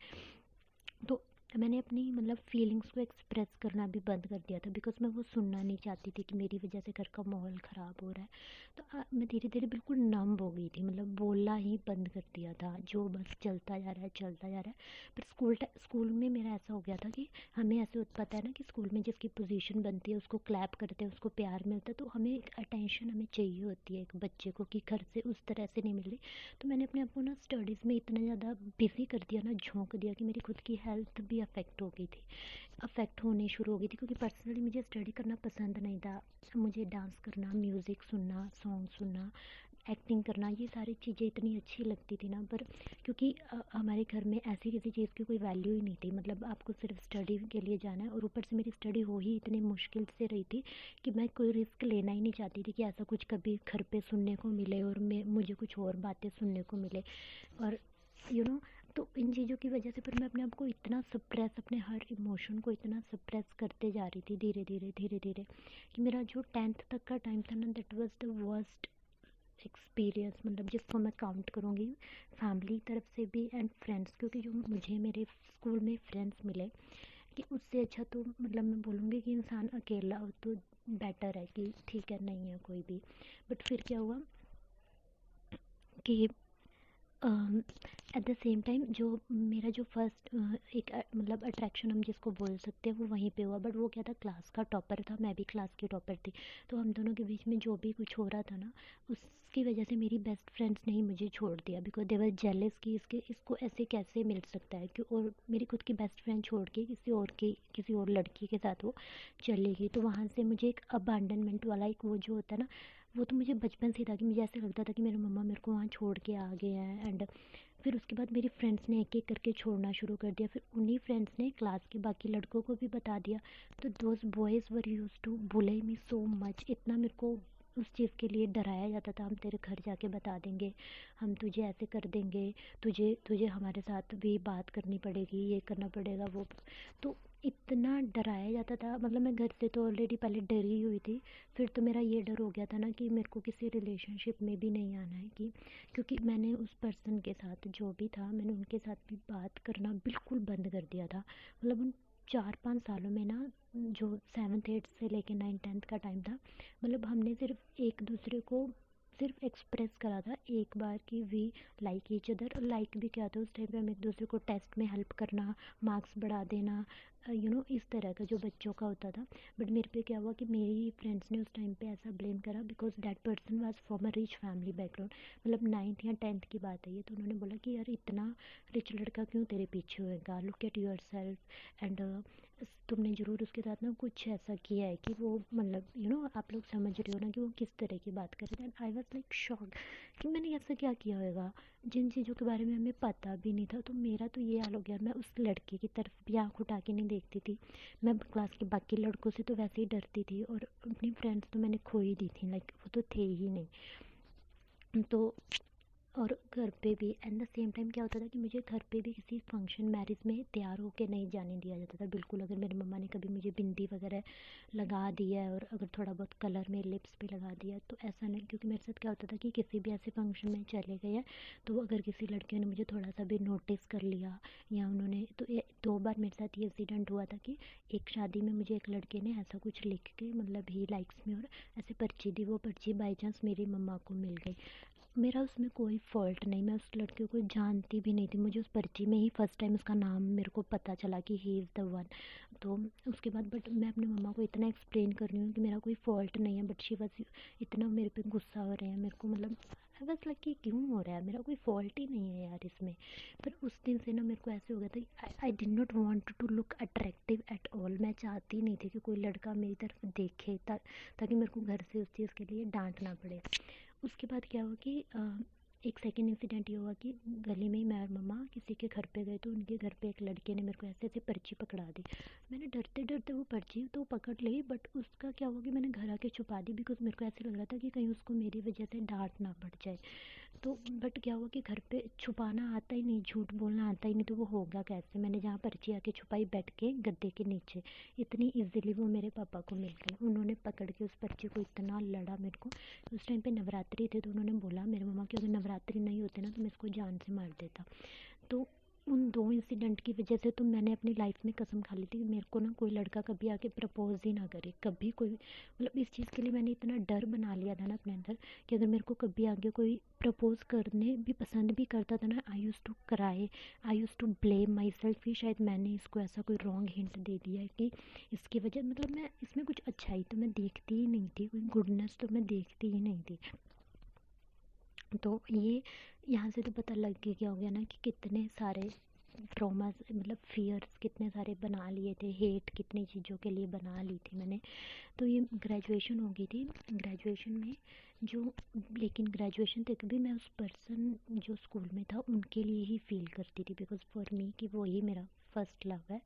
तो मैंने अपनी मतलब फीलिंग्स को एक्सप्रेस करना भी बंद कर दिया था बिकॉज मैं वो सुनना नहीं चाहती थी कि मेरी वजह से घर का माहौल ख़राब हो रहा है। तो मैं धीरे धीरे बिल्कुल नंब हो गई थी, मतलब बोलना ही बंद कर दिया था, जो बस चलता जा रहा है चलता जा रहा है। पर स्कूल में मेरा ऐसा हो गया था कि हमें ऐसे पता है ना कि स्कूल में जिसकी पोजीशन बनती है उसको क्लैप करते हैं, उसको प्यार मिलता है, तो हमें एक अटेंशन हमें चाहिए होती है एक बच्चे को कि घर से उस तरह से नहीं मिल रही। तो मैंने अपने आप को ना स्टडीज़ में इतना ज़्यादा बिज़ी कर दिया ना, झोंक दिया कि मेरी खुद की हेल्थ भी अफेक्ट हो गई थी, अफेक्ट होनी शुरू हो गई थी। क्योंकि पर्सनली मुझे स्टडी करना पसंद नहीं था, मुझे डांस करना, म्यूज़िक सुनना, सॉन्ग सुनना, एक्टिंग करना, ये सारी चीज़ें इतनी अच्छी लगती थी ना। पर क्योंकि हमारे घर में ऐसी किसी चीज़ की कोई वैल्यू ही नहीं थी, मतलब आपको सिर्फ स्टडी के लिए जाना है। और ऊपर से मेरी स्टडी हो ही इतनी मुश्किल से रही थी कि मैं कोई रिस्क लेना ही नहीं चाहती थी कि ऐसा कुछ कभी घर पे सुनने को मिले और मुझे कुछ और बातें सुनने को मिले। और यू नो तो इन चीज़ों की वजह से फिर मैं अपने आप को इतना सप्रेस, अपने हर इमोशन को इतना सप्रेस करते जा रही थी धीरे धीरे धीरे धीरे कि मेरा जो 10th तक का टाइम था ना that was the worst experience, मतलब जिसको मैं काउंट करूँगी फैमिली तरफ से भी एंड फ्रेंड्स, क्योंकि जो मुझे मेरे स्कूल में फ्रेंड्स मिले कि उससे अच्छा तो मतलब मैं बोलूँगी कि इंसान अकेला हो तो बेटर है, कि ठीक है नहीं है कोई भी। बट फिर क्या हुआ कि एट द सेम टाइम जो मेरा जो फर्स्ट एक मतलब अट्रैक्शन हम जिसको बोल सकते हैं वो वहीं पे हुआ। बट वो क्या था, क्लास का टॉपर था, मैं भी क्लास की टॉपर थी। तो हम दोनों के बीच में जो भी कुछ हो रहा था ना, उसकी वजह से मेरी बेस्ट फ्रेंड्स ने ही मुझे छोड़ दिया, बिकॉज दे वर जेलस कि इसको ऐसे कैसे मिल सकता है कि, और मेरी खुद की बेस्ट फ्रेंड छोड़ के किसी और लड़की के साथ वो चली गई। तो वहाँ से मुझे एक अबांडनमेंट वाला एक वो जो होता है ना, वो तो मुझे बचपन से ही था कि मुझे ऐसे लगता था कि मेरे मम्मा मेरे को वहाँ छोड़ के आ गए हैं। एंड फिर उसके बाद मेरी फ्रेंड्स ने एक एक करके छोड़ना शुरू कर दिया। फिर उन्हीं फ्रेंड्स ने क्लास के बाकी लड़कों को भी बता दिया। तो those boys were use to bully me so much, इतना मेरे को उस चीज़ के लिए डराया जाता था, हम तेरे घर जाके बता देंगे, हम तुझे ऐसे कर देंगे, तुझे तुझे हमारे साथ भी बात करनी पड़ेगी, ये करना पड़ेगा वो। तो इतना डराया जाता था, मतलब मैं घर से तो ऑलरेडी पहले डरी हुई थी। फिर तो मेरा ये डर हो गया था ना कि मेरे को किसी रिलेशनशिप में भी नहीं आना है, कि क्योंकि मैंने उस पर्सन के साथ जो भी था, मैंने उनके साथ भी बात करना बिल्कुल बंद कर दिया था। मतलब उन 4-5 सालों में ना, जो 7th 8th से लेके 9th 10th का टाइम था, मतलब हमने सिर्फ एक दूसरे को सिर्फ एक्सप्रेस करा था एक बार कि वी लाइक ईच अदर। और लाइक भी क्या था उस टाइम पे, हम एक दूसरे को टेस्ट में हेल्प करना, मार्क्स बढ़ा देना, इस तरह का जो बच्चों का होता था। बट मेरे पे क्या हुआ कि मेरी फ्रेंड्स ने उस टाइम पे ऐसा ब्लेम करा, because that person was from a rich family background. मतलब 9th या 10th की बात है ये। तो उन्होंने बोला कि यार इतना रिच लड़का क्यों तेरे पीछे होएगा, look at your self. And तुमने ज़रूर उसके साथ ना कुछ ऐसा किया है कि वो, मतलब आप लोग समझ रहे हो ना कि वो किस तरह की बात कर रहे थे। आई वॉज लाइक शॉक कि मैंने ऐसा क्या किया होगा जिन चीज़ों के बारे में हमें पता भी नहीं था। तो मेरा तो ये हाल हो गया, मैं उस लड़के की तरफ भी आँख उठा के नहीं देखती थी। मैं क्लास के बाकी लड़कों से तो वैसे ही डरती थी, और अपनी फ्रेंड्स तो मैंने खो ही दी थी, लाइक वो तो थे ही नहीं। तो और घर पे भी एट द सेम टाइम क्या होता था कि मुझे घर पे भी किसी फंक्शन मैरिज में तैयार होके नहीं जाने दिया जाता था बिल्कुल। अगर मेरी मम्मा ने कभी मुझे बिंदी वगैरह लगा दिया है, और अगर थोड़ा बहुत कलर मेरे लिप्स पे लगा दिया, तो ऐसा नहीं, क्योंकि मेरे साथ क्या होता था कि किसी भी ऐसे फंक्शन में चले गए हैं, तो अगर किसी लड़के ने मुझे थोड़ा सा भी नोटिस कर लिया, या उन्होंने तो 2 बार मेरे साथ ये इंसिडेंट हुआ था कि एक शादी में मुझे एक लड़के ने ऐसा कुछ लिख के, मतलब ही लाइक्स में, और ऐसे पर्ची दी, वो पर्ची बाई चांस मेरी मम्मा को मिल गई। मेरा उसमें कोई फ़ॉल्ट नहीं, मैं उस लड़के को जानती भी नहीं थी। मुझे उस पर्ची में ही फर्स्ट टाइम उसका नाम मेरे को पता चला कि ही इज़ द वन। तो उसके बाद बट मैं अपनी मम्मा को इतना एक्सप्लेन कर रही हूँ कि मेरा कोई फ़ॉल्ट नहीं है, बट शी बस इतना मेरे पे गुस्सा हो रहे हैं मेरे को, मतलब आई वाज लाइक कि क्यों हो रहा है, मेरा कोई फ़ॉल्ट ही नहीं है यार इसमें। पर उस दिन से ना मेरे को ऐसे हो गया था कि I did not want to look attractive at all. मैं चाहती नहीं थी कि कोई लड़का मेरी तरफ देखे, ताकि मेरे को घर से उस चीज़ के लिए डांटना पड़े। उसके बाद क्या हुआ कि एक सेकंड इंसिडेंट ये हुआ कि गली में ही मैं और मम्मा किसी के घर पे गए, तो उनके घर पे एक लड़के ने मेरे को ऐसे ऐसे पर्ची पकड़ा दी। मैंने डरते डरते वो पर्ची तो पकड़ ली, बट उसका क्या हुआ कि मैंने घर आके छुपा दी, बिकॉज मेरे को ऐसे लग रहा था कि कहीं उसको मेरी वजह से डांट ना पड़ जाए। तो बट क्या हुआ कि घर पे छुपाना आता ही नहीं, झूठ बोलना आता ही नहीं, तो वो होगा कैसे। मैंने जहाँ पर्ची आके छुपाई बैठ के गद्दे के नीचे, इतनी इजीली वो मेरे पापा को मिल गई। उन्होंने पकड़ के उस पर्ची को इतना लड़ा मेरे को। उस टाइम पे नवरात्रि थे, तो उन्होंने बोला मेरे मम्मा कि अगर नवरात्रि नहीं होते ना तो मैं इसको जान से मार देता। तो उन 2 इंसिडेंट की वजह से तो मैंने अपनी लाइफ में कसम खा ली थी कि मेरे को ना कोई लड़का कभी आके प्रपोज ही ना करे, कभी कोई, मतलब इस चीज़ के लिए मैंने इतना डर बना लिया था ना अपने अंदर कि अगर मेरे को कभी आगे कोई प्रपोज करने भी पसंद भी करता था ना, I use to cry, I use to blame myself कि शायद मैंने इसको ऐसा कोई रॉन्ग हिंट दे दिया है कि इसकी वजह, मतलब मैं इसमें कुछ अच्छाई तो मैं देखती ही नहीं थी, कोई गुडनेस तो मैं देखती ही नहीं थी। तो ये यहाँ से तो पता लग गया क्या हो गया ना कि कितने सारे ट्रॉमास, मतलब फियर्स कितने सारे बना लिए थे, हेट कितनी चीज़ों के लिए बना ली थी मैंने। तो ये ग्रेजुएशन हो गई थी, ग्रेजुएशन में जो, लेकिन ग्रेजुएशन तक भी मैं उस पर्सन जो स्कूल में था उनके लिए ही फील करती थी, बिकॉज फॉर मी कि वो ही मेरा फर्स्ट लव है।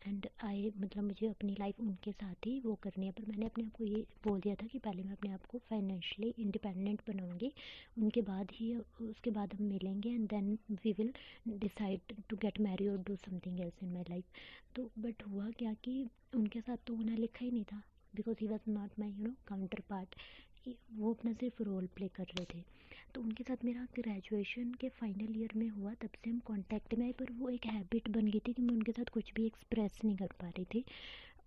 एंड आई, मतलब मुझे अपनी लाइफ उनके साथ ही वो करनी है। पर मैंने अपने आप को ये बोल दिया था कि पहले मैं अपने आप को फाइनेंशियली इंडिपेंडेंट बनाऊंगी, उनके बाद ही, उसके बाद हम मिलेंगे, and then we will decide to get marry और do something else in my life. तो बट हुआ क्या कि उनके साथ तो होना लिखा ही नहीं था, because he was not my counter part. वो अपना सिर्फ रोल प्ले कर रहे थे। तो उनके साथ मेरा ग्रेजुएशन के फाइनल ईयर में हुआ, तब से हम कांटेक्ट में आए, पर वो एक हैबिट बन गई थी कि मैं उनके साथ कुछ भी एक्सप्रेस नहीं कर पा रही थी।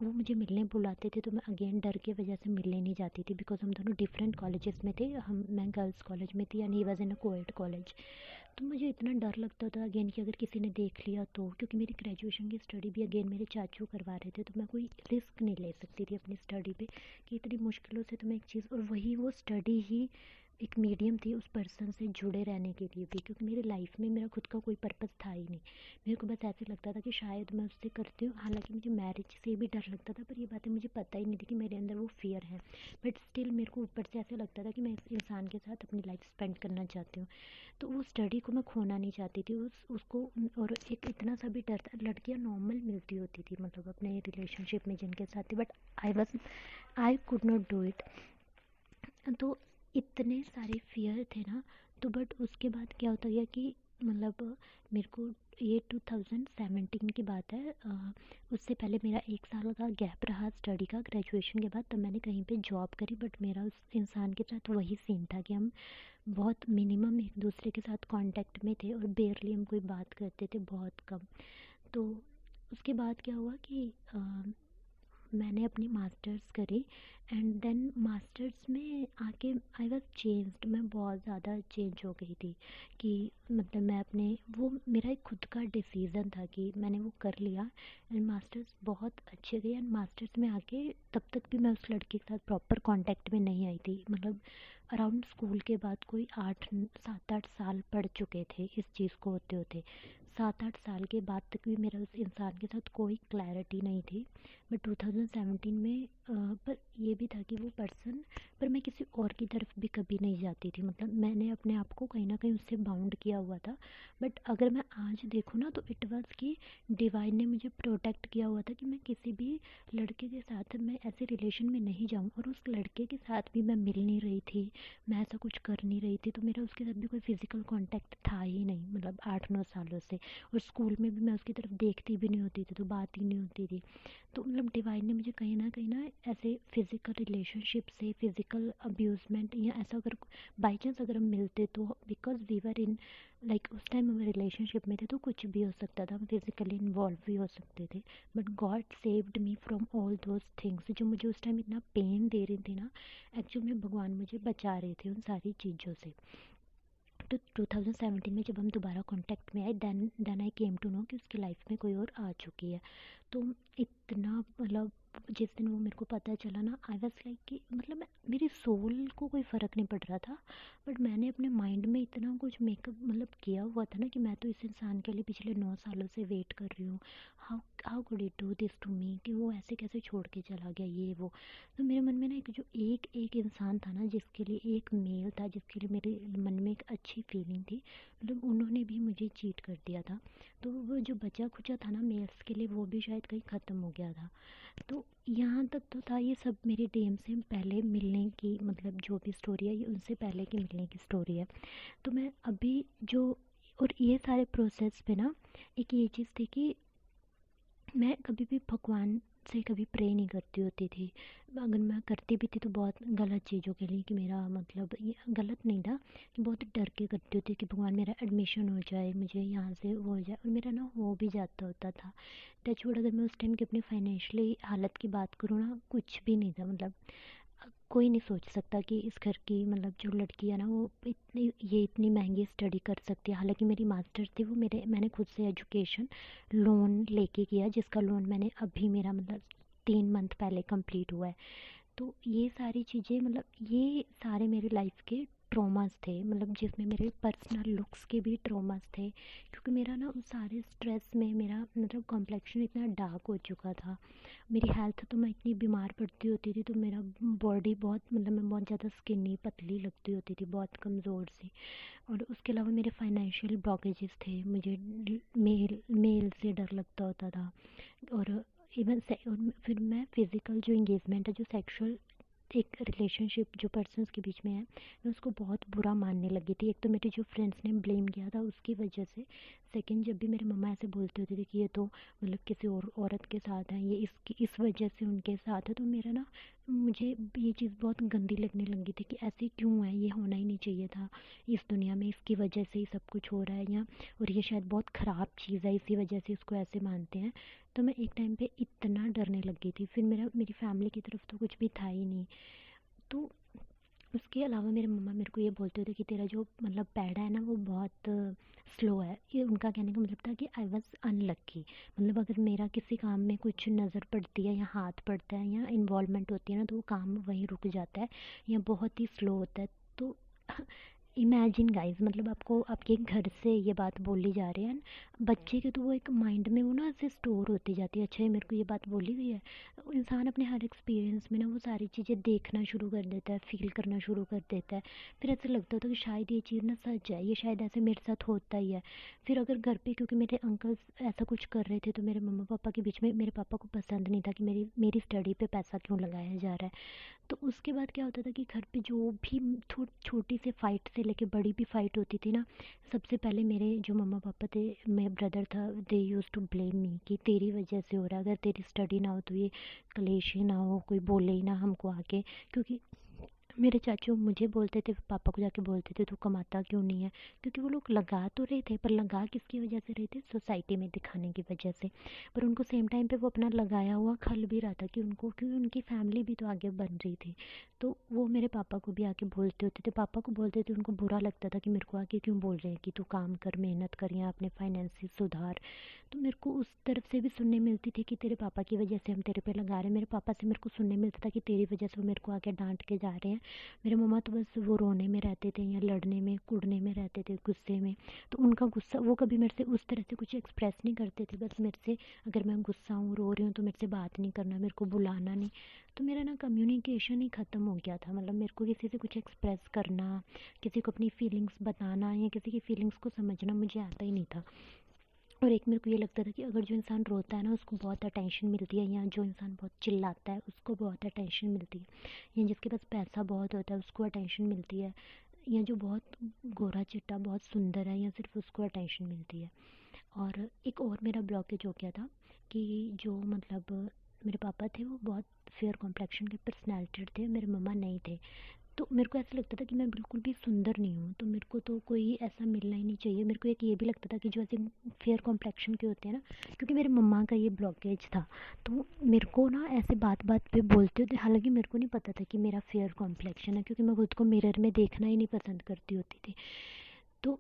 वो मुझे मिलने बुलाते थे तो मैं अगेन डर के वजह से मिलने नहीं जाती थी, बिकॉज हम दोनों डिफरेंट कॉलेजेस में थे। मैं गर्ल्स कॉलेज में थी and he was in a coed college. तो मुझे इतना डर लगता था अगेन कि अगर किसी ने देख लिया तो, क्योंकि मेरी ग्रेजुएशन की स्टडी भी अगेन मेरे चाचू करवा रहे थे, तो मैं कोई रिस्क नहीं ले सकती थी अपनी स्टडी पे कि इतनी मुश्किलों से तो मैं एक चीज़, और वही वो स्टडी ही एक मीडियम थी उस पर्सन से जुड़े रहने के लिए भी, क्योंकि मेरी लाइफ में मेरा खुद का कोई पर्पस था ही नहीं। मेरे को बस ऐसे लगता था कि शायद मैं उससे करती हूँ, हालांकि मुझे मैरिज से भी डर लगता था, पर ये बातें मुझे पता ही नहीं थी कि मेरे अंदर वो फियर है। बट स्टिल मेरे को ऊपर से ऐसा लगता था कि मैं इस इंसान के साथ अपनी लाइफ स्पेंड करना चाहती हूँ। तो वो स्टडी को मैं खोना नहीं चाहती थी उसको। और एक इतना सा भी डर था, लड़कियाँ नॉर्मल मिलती होती थी मतलब अपने रिलेशनशिप में जिनके साथ थी, but I could not do it. तो इतने सारे फियर थे ना। तो बट उसके बाद क्या होता गया कि मतलब मेरे को, ये 2017 की बात है, उससे पहले मेरा 1 साल का गैप रहा स्टडी का ग्रेजुएशन के बाद। तब मैंने कहीं पे जॉब करी, बट मेरा उस इंसान के साथ वही सीन था कि हम बहुत मिनिमम एक दूसरे के साथ कांटेक्ट में थे और बेयरली हम कोई बात करते थे, बहुत कम। तो उसके बाद क्या हुआ कि मैंने अपनी मास्टर्स करी एंड देन मास्टर्स में आके आई वाज चेंज्ड। मैं बहुत ज़्यादा चेंज हो गई थी कि मतलब मैं अपने, वो मेरा एक खुद का डिसीज़न था कि मैंने वो कर लिया एंड मास्टर्स बहुत अच्छे गए। एंड मास्टर्स में आके तब तक भी मैं उस लड़के के साथ प्रॉपर कांटेक्ट में नहीं आई थी, मतलब अराउंड स्कूल के बाद कोई 7-8 साल पढ़ चुके थे इस चीज़ को होते होते। 7-8 साल के बाद तक भी मेरा उस इंसान के साथ कोई क्लैरिटी नहीं थी। मैं 2017 में पर ये भी था कि वो पर्सन, पर मैं किसी और की तरफ भी कभी नहीं जाती थी, मतलब मैंने अपने आप को कहीं ना कहीं उससे बाउंड किया हुआ था। बट अगर मैं आज देखूँ ना तो इट वाज कि डिवाइन ने मुझे प्रोटेक्ट किया हुआ था कि मैं किसी भी लड़के के साथ मैं ऐसे रिलेशन में नहीं जाऊँ। और उस लड़के के साथ भी मैं मिल नहीं रही थी, मैं ऐसा कुछ कर नहीं रही थी, तो मेरा उसके साथ भी कोई फिजिकल कांटेक्ट था ही नहीं, मतलब 8-9 सालों से। और स्कूल में भी मैं उसकी तरफ देखती भी नहीं होती थी, तो बात ही नहीं होती थी। तो मतलब डिवाइन ने मुझे कहीं ना ऐसे फिज़िकल रिलेशनशिप से, फिज़िकल अब्यूज़मेंट या ऐसा अगर बाई चांस अगर हम मिलते तो, because we were in like उस टाइम हम रिलेशनशिप में थे तो कुछ भी हो सकता था, हम फिज़िकली इन्वॉल्व भी हो सकते थे। But God saved me from all those things जो मुझे उस टाइम इतना पेन दे रही थी ना। एक्चुअली में भगवान मुझे बचा रहे थे उन सारी चीज़ों से। तो 2017 में जब हम दोबारा कांटेक्ट में आए, then I came to know कि उसकी लाइफ में कोई और आ चुकी है। तो इतना मतलब जिस दिन वो मेरे को पता चला ना, आई वाज लाइक कि मतलब मेरी सोल को कोई फ़र्क नहीं पड़ रहा था, बट मैंने अपने माइंड में इतना कुछ मेकअप मतलब किया हुआ था ना कि मैं तो इस इंसान के लिए पिछले 9 सालों से वेट कर रही हूँ। How how could it do this to me, कि वो ऐसे कैसे छोड़ के चला गया ये वो। तो मेरे मन में ना एक जो एक एक इंसान था ना, जिसके लिए एक मेल था, जिसके लिए मेरे मन में एक अच्छी फीलिंग थी, मतलब उन्होंने भी मुझे चीट कर दिया था। तो वो जो बचा खुचा था ना मेल्स के लिए, वो भी शायद कहीं ख़त्म हो गया था। तो यहाँ तक तो था ये सब मेरे डीएम से पहले मिलने की, मतलब जो भी स्टोरी है ये उनसे पहले की मिलने की स्टोरी है। तो मैं अभी जो, और ये सारे प्रोसेस पे ना एक ये चीज़ थी कि मैं कभी भी भगवान से कभी प्रे नहीं करती होती थी। अगर मैं करती भी थी तो बहुत गलत चीज़ों के लिए, कि मेरा मतलब ये गलत नहीं था, कि बहुत डर के करती होती कि भगवान मेरा एडमिशन हो जाए, मुझे यहाँ से वो हो जाए, और मेरा ना हो भी जाता होता था। टचवुड अगर मैं उस टाइम की अपनी फाइनेंशियली हालत की बात करूँ ना, कुछ भी नहीं था, मतलब कोई नहीं सोच सकता कि इस घर की मतलब जो लड़की है ना वो इतनी महंगी स्टडी कर सकती है। हालांकि मेरी मास्टर्स थी वो मैंने खुद से एजुकेशन लोन लेके किया, जिसका लोन मैंने अभी मेरा मतलब 3 मंथ पहले कंप्लीट हुआ है। तो ये सारी चीज़ें, मतलब ये सारे मेरे लाइफ के ट्रॉमास थे, मतलब जिसमें मेरे पर्सनल लुक्स के भी ट्रॉमास थे, क्योंकि मेरा ना उस सारे स्ट्रेस में मेरा मतलब कॉम्प्लेक्शन इतना डार्क हो चुका था। मेरी हेल्थ, तो मैं इतनी बीमार पड़ती होती थी, तो मेरा बॉडी बहुत मतलब मैं बहुत ज़्यादा स्किनी पतली लगती होती थी, बहुत कमज़ोर सी। और उसके अलावा मेरे फाइनेंशियल ब्लॉकेजेस थे, मुझे मेल से डर लगता होता था। और इवन से, और फिर मैं फिज़िकल जो इंगेजमेंट है, जो सेक्सुअल एक रिलेशनशिप जो पर्सन्स के बीच में है, मैं उसको बहुत बुरा मानने लगी थी। एक तो मेरे जो फ्रेंड्स ने ब्लेम किया था उसकी वजह से, सेकंड जब भी मेरे मम्मा ऐसे बोलते होते थे कि ये तो मतलब किसी और औरत के साथ है, ये इस वजह से उनके साथ है, तो मेरा ना मुझे ये चीज़ बहुत गंदी लगने लगी थी कि ऐसे क्यों है, ये होना ही नहीं चाहिए था इस दुनिया में, इसकी वजह से ही सब कुछ हो रहा है, या और ये शायद बहुत ख़राब चीज़ है, इसी वजह से इसको ऐसे मानते हैं। तो मैं एक टाइम पे इतना डरने लगी थी। फिर मेरी फैमिली की तरफ तो कुछ भी था ही नहीं। तो उसके अलावा मेरे मम्मा मेरे को ये बोलते थे कि तेरा जो मतलब पैड़ा है ना वो बहुत स्लो है। ये उनका कहने का मतलब था कि आई वॉज़ अनलक्की। मतलब अगर मेरा किसी काम में कुछ नज़र पड़ती है या हाथ पड़ता है या इन्वॉल्वमेंट होती है ना, तो वो काम वहीं रुक जाता है या बहुत ही स्लो होता है। तो इमेजिन गाइस, मतलब आपको आपके घर से ये बात बोली जा रही है, बच्चे के तो वो एक माइंड में वो ना ऐसे स्टोर होती जाती है, अच्छा ये मेरे को ये बात बोली हुई है। तो इंसान अपने हर एक्सपीरियंस में ना वो सारी चीज़ें देखना शुरू कर देता है, फील करना शुरू कर देता है। फिर ऐसा लगता था कि शायद ये चीज़ ना सच है, ये शायद ऐसे मेरे साथ होता ही है। फिर अगर घर पे, क्योंकि मेरे अंकल्स ऐसा कुछ कर रहे थे, तो मेरे मम्मा पापा के बीच में मेरे पापा को पसंद नहीं था कि मेरी मेरी स्टडी पे पैसा क्यों लगाया जा रहा है। तो उसके बाद क्या होता था कि घर पे जो भी छोटी सी फ़ाइट से लेके बड़ी भी फ़ाइट होती थी ना, सबसे पहले मेरे जो मम्मा पापा थे, मेरा ब्रदर था, दे यूज़ टू ब्लेम मी कि तेरी वजह से हो रहा है, अगर तेरी स्टडी ना हो तो ये कलेश ही ना हो, कोई बोले ही ना हमको आके। क्योंकि मेरे चाचू मुझे बोलते थे, पापा को जाके बोलते थे तू कमाता क्यों नहीं है, क्योंकि वो लोग लगा तो रहे थे, पर लगा किसकी वजह से रहे थे, सोसाइटी में दिखाने की वजह से। पर उनको सेम टाइम पे वो अपना लगाया हुआ खल भी रहा था कि उनको, क्योंकि उनकी फैमिली भी तो आगे बन रही थी। तो वो मेरे पापा को भी आके बोलते होते थे, पापा को बोलते थे, उनको बुरा लगता था कि मेरे को आके क्यों बोल रहे हैं कि तू काम कर, मेहनत कर, या अपने फाइनेंसेस सुधार। तो मेरे को उस तरफ से भी सुनने मिलती थी कि तेरे पापा की वजह से हम तेरे पे लगा रहे हैं। मेरे पापा से मेरे को सुनने मिलता था कि तेरी वजह से वो मेरे को आके डांट के जा रहे हैं। मेरे मम्मा तो बस वो रोने में रहते थे या लड़ने में कुड़ने में रहते थे, गुस्से में। तो उनका गुस्सा वो कभी मेरे से उस तरह से कुछ एक्सप्रेस नहीं करते थे, बस मेरे से अगर मैं गुस्सा हूँ, रो रही हूँ, तो मेरे से बात नहीं करना, मेरे को बुलाना नहीं। तो मेरा ना कम्युनिकेशन ही ख़त्म हो गया था। मतलब मेरे को किसी से कुछ एक्सप्रेस करना, किसी को अपनी फीलिंग्स बताना या किसी की फीलिंग्स को समझना मुझे आता ही नहीं था। और एक मेरे को ये लगता था कि अगर जो इंसान रोता है ना उसको बहुत अटेंशन मिलती है, या जो इंसान बहुत चिल्लाता है उसको बहुत अटेंशन मिलती है, या जिसके पास पैसा बहुत होता है उसको अटेंशन मिलती है, या जो बहुत गोरा चिट्टा बहुत सुंदर है या सिर्फ उसको अटेंशन मिलती है। और एक और मेरा ब्लॉकेज हो गया था कि जो मतलब मेरे पापा थे वो बहुत फेयर कॉम्प्लेक्शन के पर्सनैलिटी थे, मेरे मम्मा नहीं थे। तो मेरे को ऐसा लगता था कि मैं बिल्कुल भी सुंदर नहीं हूँ, तो मेरे को तो कोई ऐसा मिलना ही नहीं चाहिए। मेरे को एक ये भी लगता था कि जो ऐसे फेयर कॉम्प्लेक्शन के होते हैं ना, क्योंकि मेरे मम्मा का ये ब्लॉकेज था, तो मेरे को ना ऐसे बात बात पे बोलते होते, हालांकि मेरे को नहीं पता था कि मेरा फेयर कॉम्प्लेक्शन है, क्योंकि मैं खुद को मिरर में देखना ही नहीं पसंद करती होती थी। तो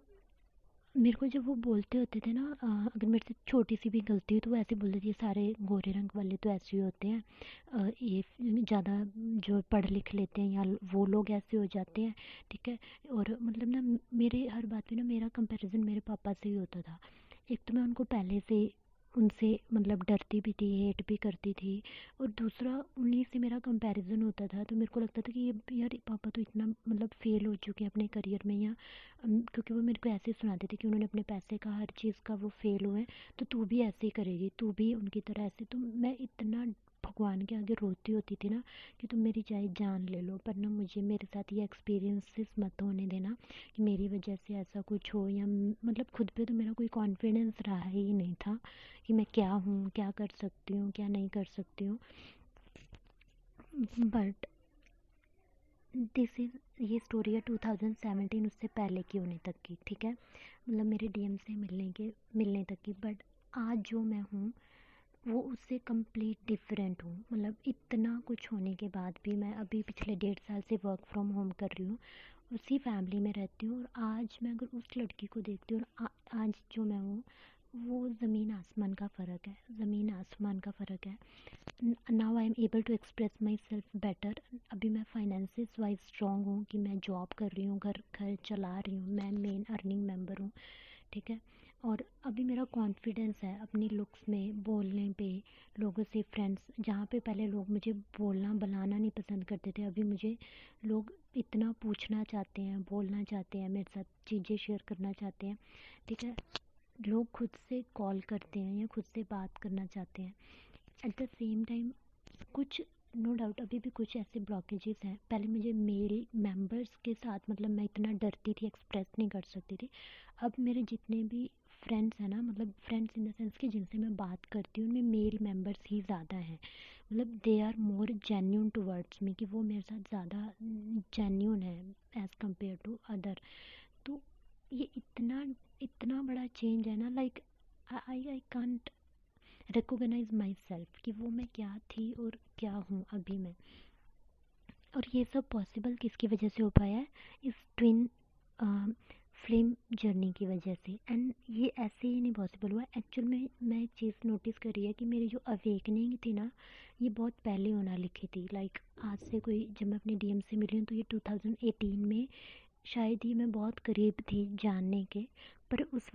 मेरे को जब वो बोलते होते थे ना, अगर मेरे से छोटी सी भी गलती हुई तो वो ऐसे बोलते थे ये सारे गोरे रंग वाले तो ऐसे ही होते हैं, ये ज़्यादा जो पढ़ लिख लेते हैं या वो लोग ऐसे हो जाते हैं, ठीक है। और मतलब ना मेरे हर बात में ना मेरा कंपैरिजन मेरे पापा से ही होता था। एक तो मैं उनको पहले से उनसे मतलब डरती भी थी, हेट भी करती थी, और दूसरा उन्हीं से मेरा कंपैरिजन होता था। तो मेरे को लगता था कि ये यार पापा तो इतना मतलब फेल हो चुके हैं अपने करियर में, या क्योंकि वो मेरे को ऐसे सुनाते थे कि उन्होंने अपने पैसे का हर चीज़ का वो फेल हुए हैं, तो तू भी ऐसे ही करेगी, तू भी उनकी तरह ऐसे। तो मैं इतना भगवान के आगे रोती होती थी ना कि तुम मेरी चाहे जान ले लो, पर ना मुझे मेरे साथ ये एक्सपीरियंसेस मत होने देना कि मेरी वजह से ऐसा कुछ हो, या मतलब खुद पे तो मेरा कोई कॉन्फिडेंस रहा ही नहीं था कि मैं क्या हूँ, क्या कर सकती हूँ, क्या नहीं कर सकती हूँ। बट दिस इज़ ये स्टोरी है 2017, उससे पहले की होने तक की, ठीक है। मतलब मेरे डीएम से मिलने तक की। बट आज जो मैं हूँ वो उससे कंप्लीट डिफरेंट हूँ। मतलब इतना कुछ होने के बाद भी मैं अभी पिछले 1.5 साल से वर्क फ्रॉम होम कर रही हूँ, उसी फैमिली में रहती हूँ, और आज मैं अगर उस लड़की को देखती हूँ और आज जो मैं हूँ, वो ज़मीन आसमान का फ़र्क है, ज़मीन आसमान का फ़र्क है। Now I am able to express myself better. अभी मैं फाइनेंसिस वाइज स्ट्रॉन्ग हूँ कि मैं जॉब कर रही हूँ, घर घर चला रही हूँ, मैं मेन अर्निंग मेंबर हूँ, ठीक है। और अभी मेरा कॉन्फिडेंस है अपनी लुक्स में, बोलने पे, लोगों से, फ्रेंड्स, जहाँ पे पहले लोग मुझे बोलना बुलाना नहीं पसंद करते थे, अभी मुझे लोग इतना पूछना चाहते हैं, बोलना चाहते हैं, मेरे साथ चीज़ें शेयर करना चाहते हैं, ठीक है। लोग खुद से कॉल करते हैं या खुद से बात करना चाहते हैं। एट द सेम टाइम कुछ नो डाउट अभी भी कुछ ऐसे ब्लॉकेजेस हैं। पहले मुझे मेल मेंबर्स के साथ मतलब मैं इतना डरती थी, एक्सप्रेस नहीं कर सकती थी। अब मेरे जितने भी फ्रेंड्स हैं ना, मतलब फ्रेंड्स इन द सेंस कि जिनसे मैं बात करती हूँ, उनमें मेल मेंबर्स ही ज़्यादा हैं। मतलब they are more genuine towards me, कि वो मेरे साथ ज़्यादा जेन्यून है एज़ कम्पेयर टू अदर। तो ये इतना इतना बड़ा चेंज है ना, like I can't recognise myself कि वो मैं क्या थी और क्या हूँ अभी मैं। और ये सब पॉसिबल किसकी वजह से हो पाया है? इस ट्विन फ्लेम जर्नी की वजह से। एंड ये ऐसे ही नहीं पॉसिबल हुआ एक्चुअल में। मैं एक चीज़ नोटिस करी है कि मेरी जो अवेकनिंग थी ना, ये बहुत पहले होना लिखी थी। लाइक आज से कोई, जब मैं अपने डीएम से मिली हूँ तो ये 2018 में शायद ही मैं बहुत करीब थी जानने के। पर उस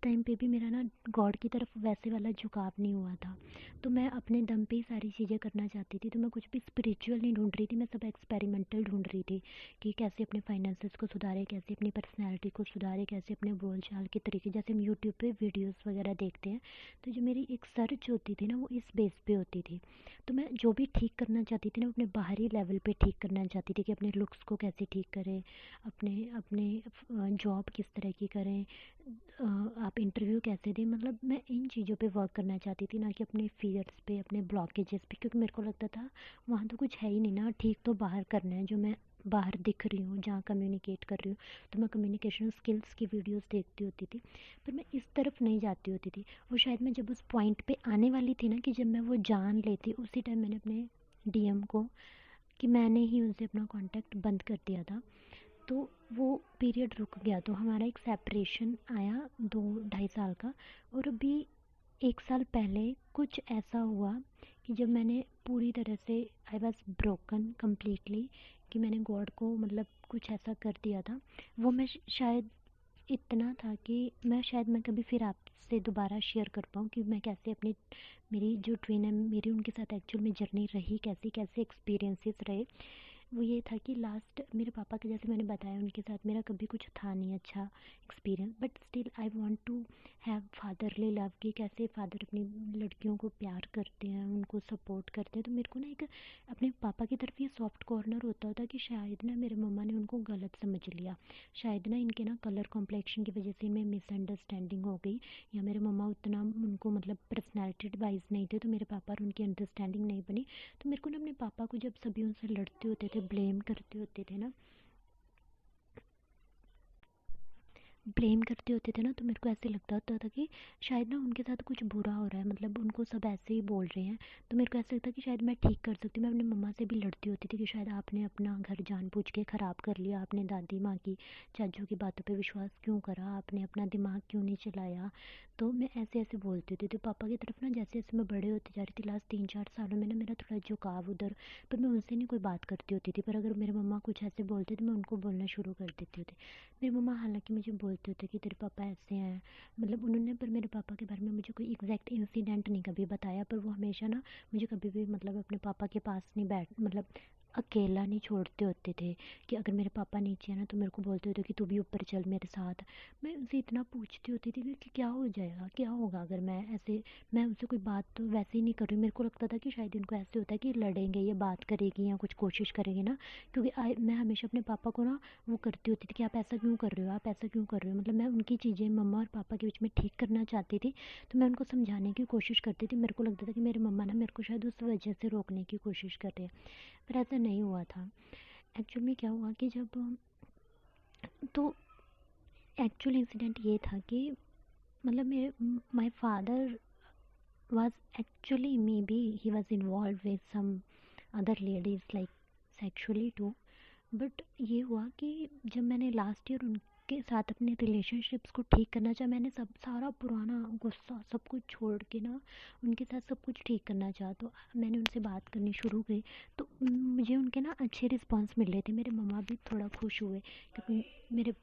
टाइम पे भी मेरा ना गॉड की तरफ वैसे वाला झुकाव नहीं हुआ था। तो मैं अपने दम पे ही सारी चीज़ें करना चाहती थी। तो मैं कुछ भी स्पिरिचुअल नहीं ढूंढ रही थी, मैं सब एक्सपेरिमेंटल ढूंढ रही थी कि कैसे अपने फाइनेंसेस को सुधारे, कैसे अपनी पर्सनैलिटी को सुधारे, कैसे अपने बोल चाल के तरीके, जैसे हम यूट्यूब पे वीडियोस वगैरह देखते हैं। तो जो मेरी एक सर्च होती थी ना, वो इस बेस पे होती थी। तो मैं जो भी ठीक करना चाहती थी ना, अपने बाहरी लेवल पे ठीक करना चाहती थी कि अपने लुक्स को कैसे ठीक करें, अपने अपने जॉब किस तरह की करें, आप इंटरव्यू कैसे दें। मतलब मैं इन चीज़ों पे वर्क करना चाहती थी, ना कि अपने फियर्स पे, अपने ब्लॉकेजेस पे। क्योंकि मेरे को लगता था वहाँ तो कुछ है ही नहीं ना, ठीक तो बाहर करना है, जो मैं बाहर दिख रही हूँ, जहाँ कम्युनिकेट कर रही हूँ। तो मैं कम्युनिकेशन स्किल्स की वीडियोस देखती होती थी, पर मैं इस तरफ नहीं जाती होती थी। वो शायद मैं जब उस पॉइंट पे आने वाली थी ना, कि जब मैं वो जान लेती, उसी टाइम मैंने अपने डीएम को, कि मैंने ही उनसे अपना कांटेक्ट बंद कर दिया था। तो वो पीरियड रुक गया, तो हमारा एक सेपरेशन आया 2 ढाई साल का। और अभी 1 साल पहले कुछ ऐसा हुआ कि जब मैंने पूरी तरह से, आई वॉज ब्रोकन कम्प्लीटली, कि मैंने गॉड को मतलब कुछ ऐसा कर दिया था। वो मैं शायद इतना था कि मैं कभी फिर आपसे दोबारा शेयर कर पाऊँ कि मैं कैसे अपनी, मेरी जो ट्विन है मेरी, उनके साथ एक्चुअल में जर्नी रही कैसी, कैसे एक्सपीरियंसेस रहे। वो ये था कि लास्ट मेरे पापा के, जैसे मैंने बताया, उनके साथ मेरा कभी कुछ था नहीं अच्छा experience. But still I want to have fatherly love, कि कैसे फादर अपनी लड़कियों को प्यार करते हैं, उनको सपोर्ट करते हैं। तो मेरे को ना एक अपने पापा की तरफ ये सॉफ्ट कॉर्नर होता कि शायद ना मेरे मम्मा ने उनको गलत समझ लिया, शायद ना इनके ना कलर कॉम्प्लेक्शन की वजह से में मिसअंडरस्टैंडिंग हो गई, या मेरे मम्मा उतना उनको मतलब पर्सनैलिटी वाइज नहीं थे, तो मेरे पापा और उनकी अंडरस्टैंडिंग नहीं बनी। तो मेरे को ना अपने पापा को जब सभी उनसे लड़ते होते थे, ब्लेम करते होते थे ना, तो मेरे को ऐसे लगता होता था कि शायद ना उनके साथ कुछ बुरा हो रहा है, मतलब उनको सब ऐसे ही बोल रहे हैं। तो मेरे को ऐसा लगता कि शायद मैं ठीक कर सकती हूँ। मैं अपनी मम्मा से भी लड़ती होती थी कि शायद आपने अपना घर जानबूझ के ख़राब कर लिया, आपने दादी माँ की, चाचू की बातों पे विश्वास क्यों करा, आपने अपना दिमाग क्यों नहीं चलाया। तो मैं ऐसे ऐसे बोलती होती थी पापा की तरफ ना। जैसे जैसे मैं बड़े होती जा रही थी, लास्ट 3-4 सालों में ना मेरा थोड़ा झुकाव उधर। पर मैं उनसे नहीं कोई बात करती होती थी, पर अगर मेरे मम्मा कुछ ऐसे बोलते तो मैं उनको बोलना शुरू कर देती होती। मेरी मम्मा हालांकि मुझे बोलते होते कि तेरे पापा ऐसे हैं, मतलब उन्होंने, पर मेरे पापा के बारे में मुझे कोई एग्जैक्ट इंसिडेंट नहीं कभी बताया। पर वो हमेशा ना मुझे कभी भी मतलब अपने पापा के पास नहीं बैठ, मतलब अकेला नहीं छोड़ते होते थे। कि अगर मेरे पापा नीचे है ना, तो मेरे को बोलते होते कि तू भी ऊपर चल मेरे साथ। मैं उनसे इतना पूछती होती थी कि क्या हो जाएगा, क्या होगा अगर मैं ऐसे, मैं उनसे कोई बात तो वैसे ही नहीं कर रही। मेरे को लगता था कि शायद इनको ऐसे होता है कि लड़ेंगे, ये बात करेगी या कुछ कोशिश करेंगे ना। क्योंकि मैं हमेशा अपने पापा को ना वो करती होती थी कि आप ऐसा क्यों कर रहे हो, आप ऐसा क्यों कर रहे हो। मतलब मैं उनकी चीज़ें मम्मा और पापा के बीच में ठीक करना चाहती थी। तो मैं उनको समझाने की कोशिश करती थी। मेरे को लगता था कि मेरे मम्मा ना मेरे को शायद उस वजह से रोकने की कोशिश कर रहे हैं, पर ऐसा नहीं हुआ था। एक्चुअल में क्या हुआ कि जब, तो एक्चुअल इंसिडेंट ये था कि मतलब मेरे my father was actually, maybe he was involve with some other ladies like sexually too. But ये हुआ कि जब मैंने लास्ट ईयर उनके साथ अपने रिलेशनशिप्स को ठीक करना चाहा, मैंने सब सारा पुराना गुस्सा सब कुछ छोड़ के ना उनके साथ सब कुछ ठीक करना चाहा। तो मैंने उनसे बात करनी शुरू की। तो मुझे उनके ना अच्छे रिस्पॉन्स मिल रहे थे, मेरे मम्मा भी थोड़ा खुश हुए क्योंकि मेरे,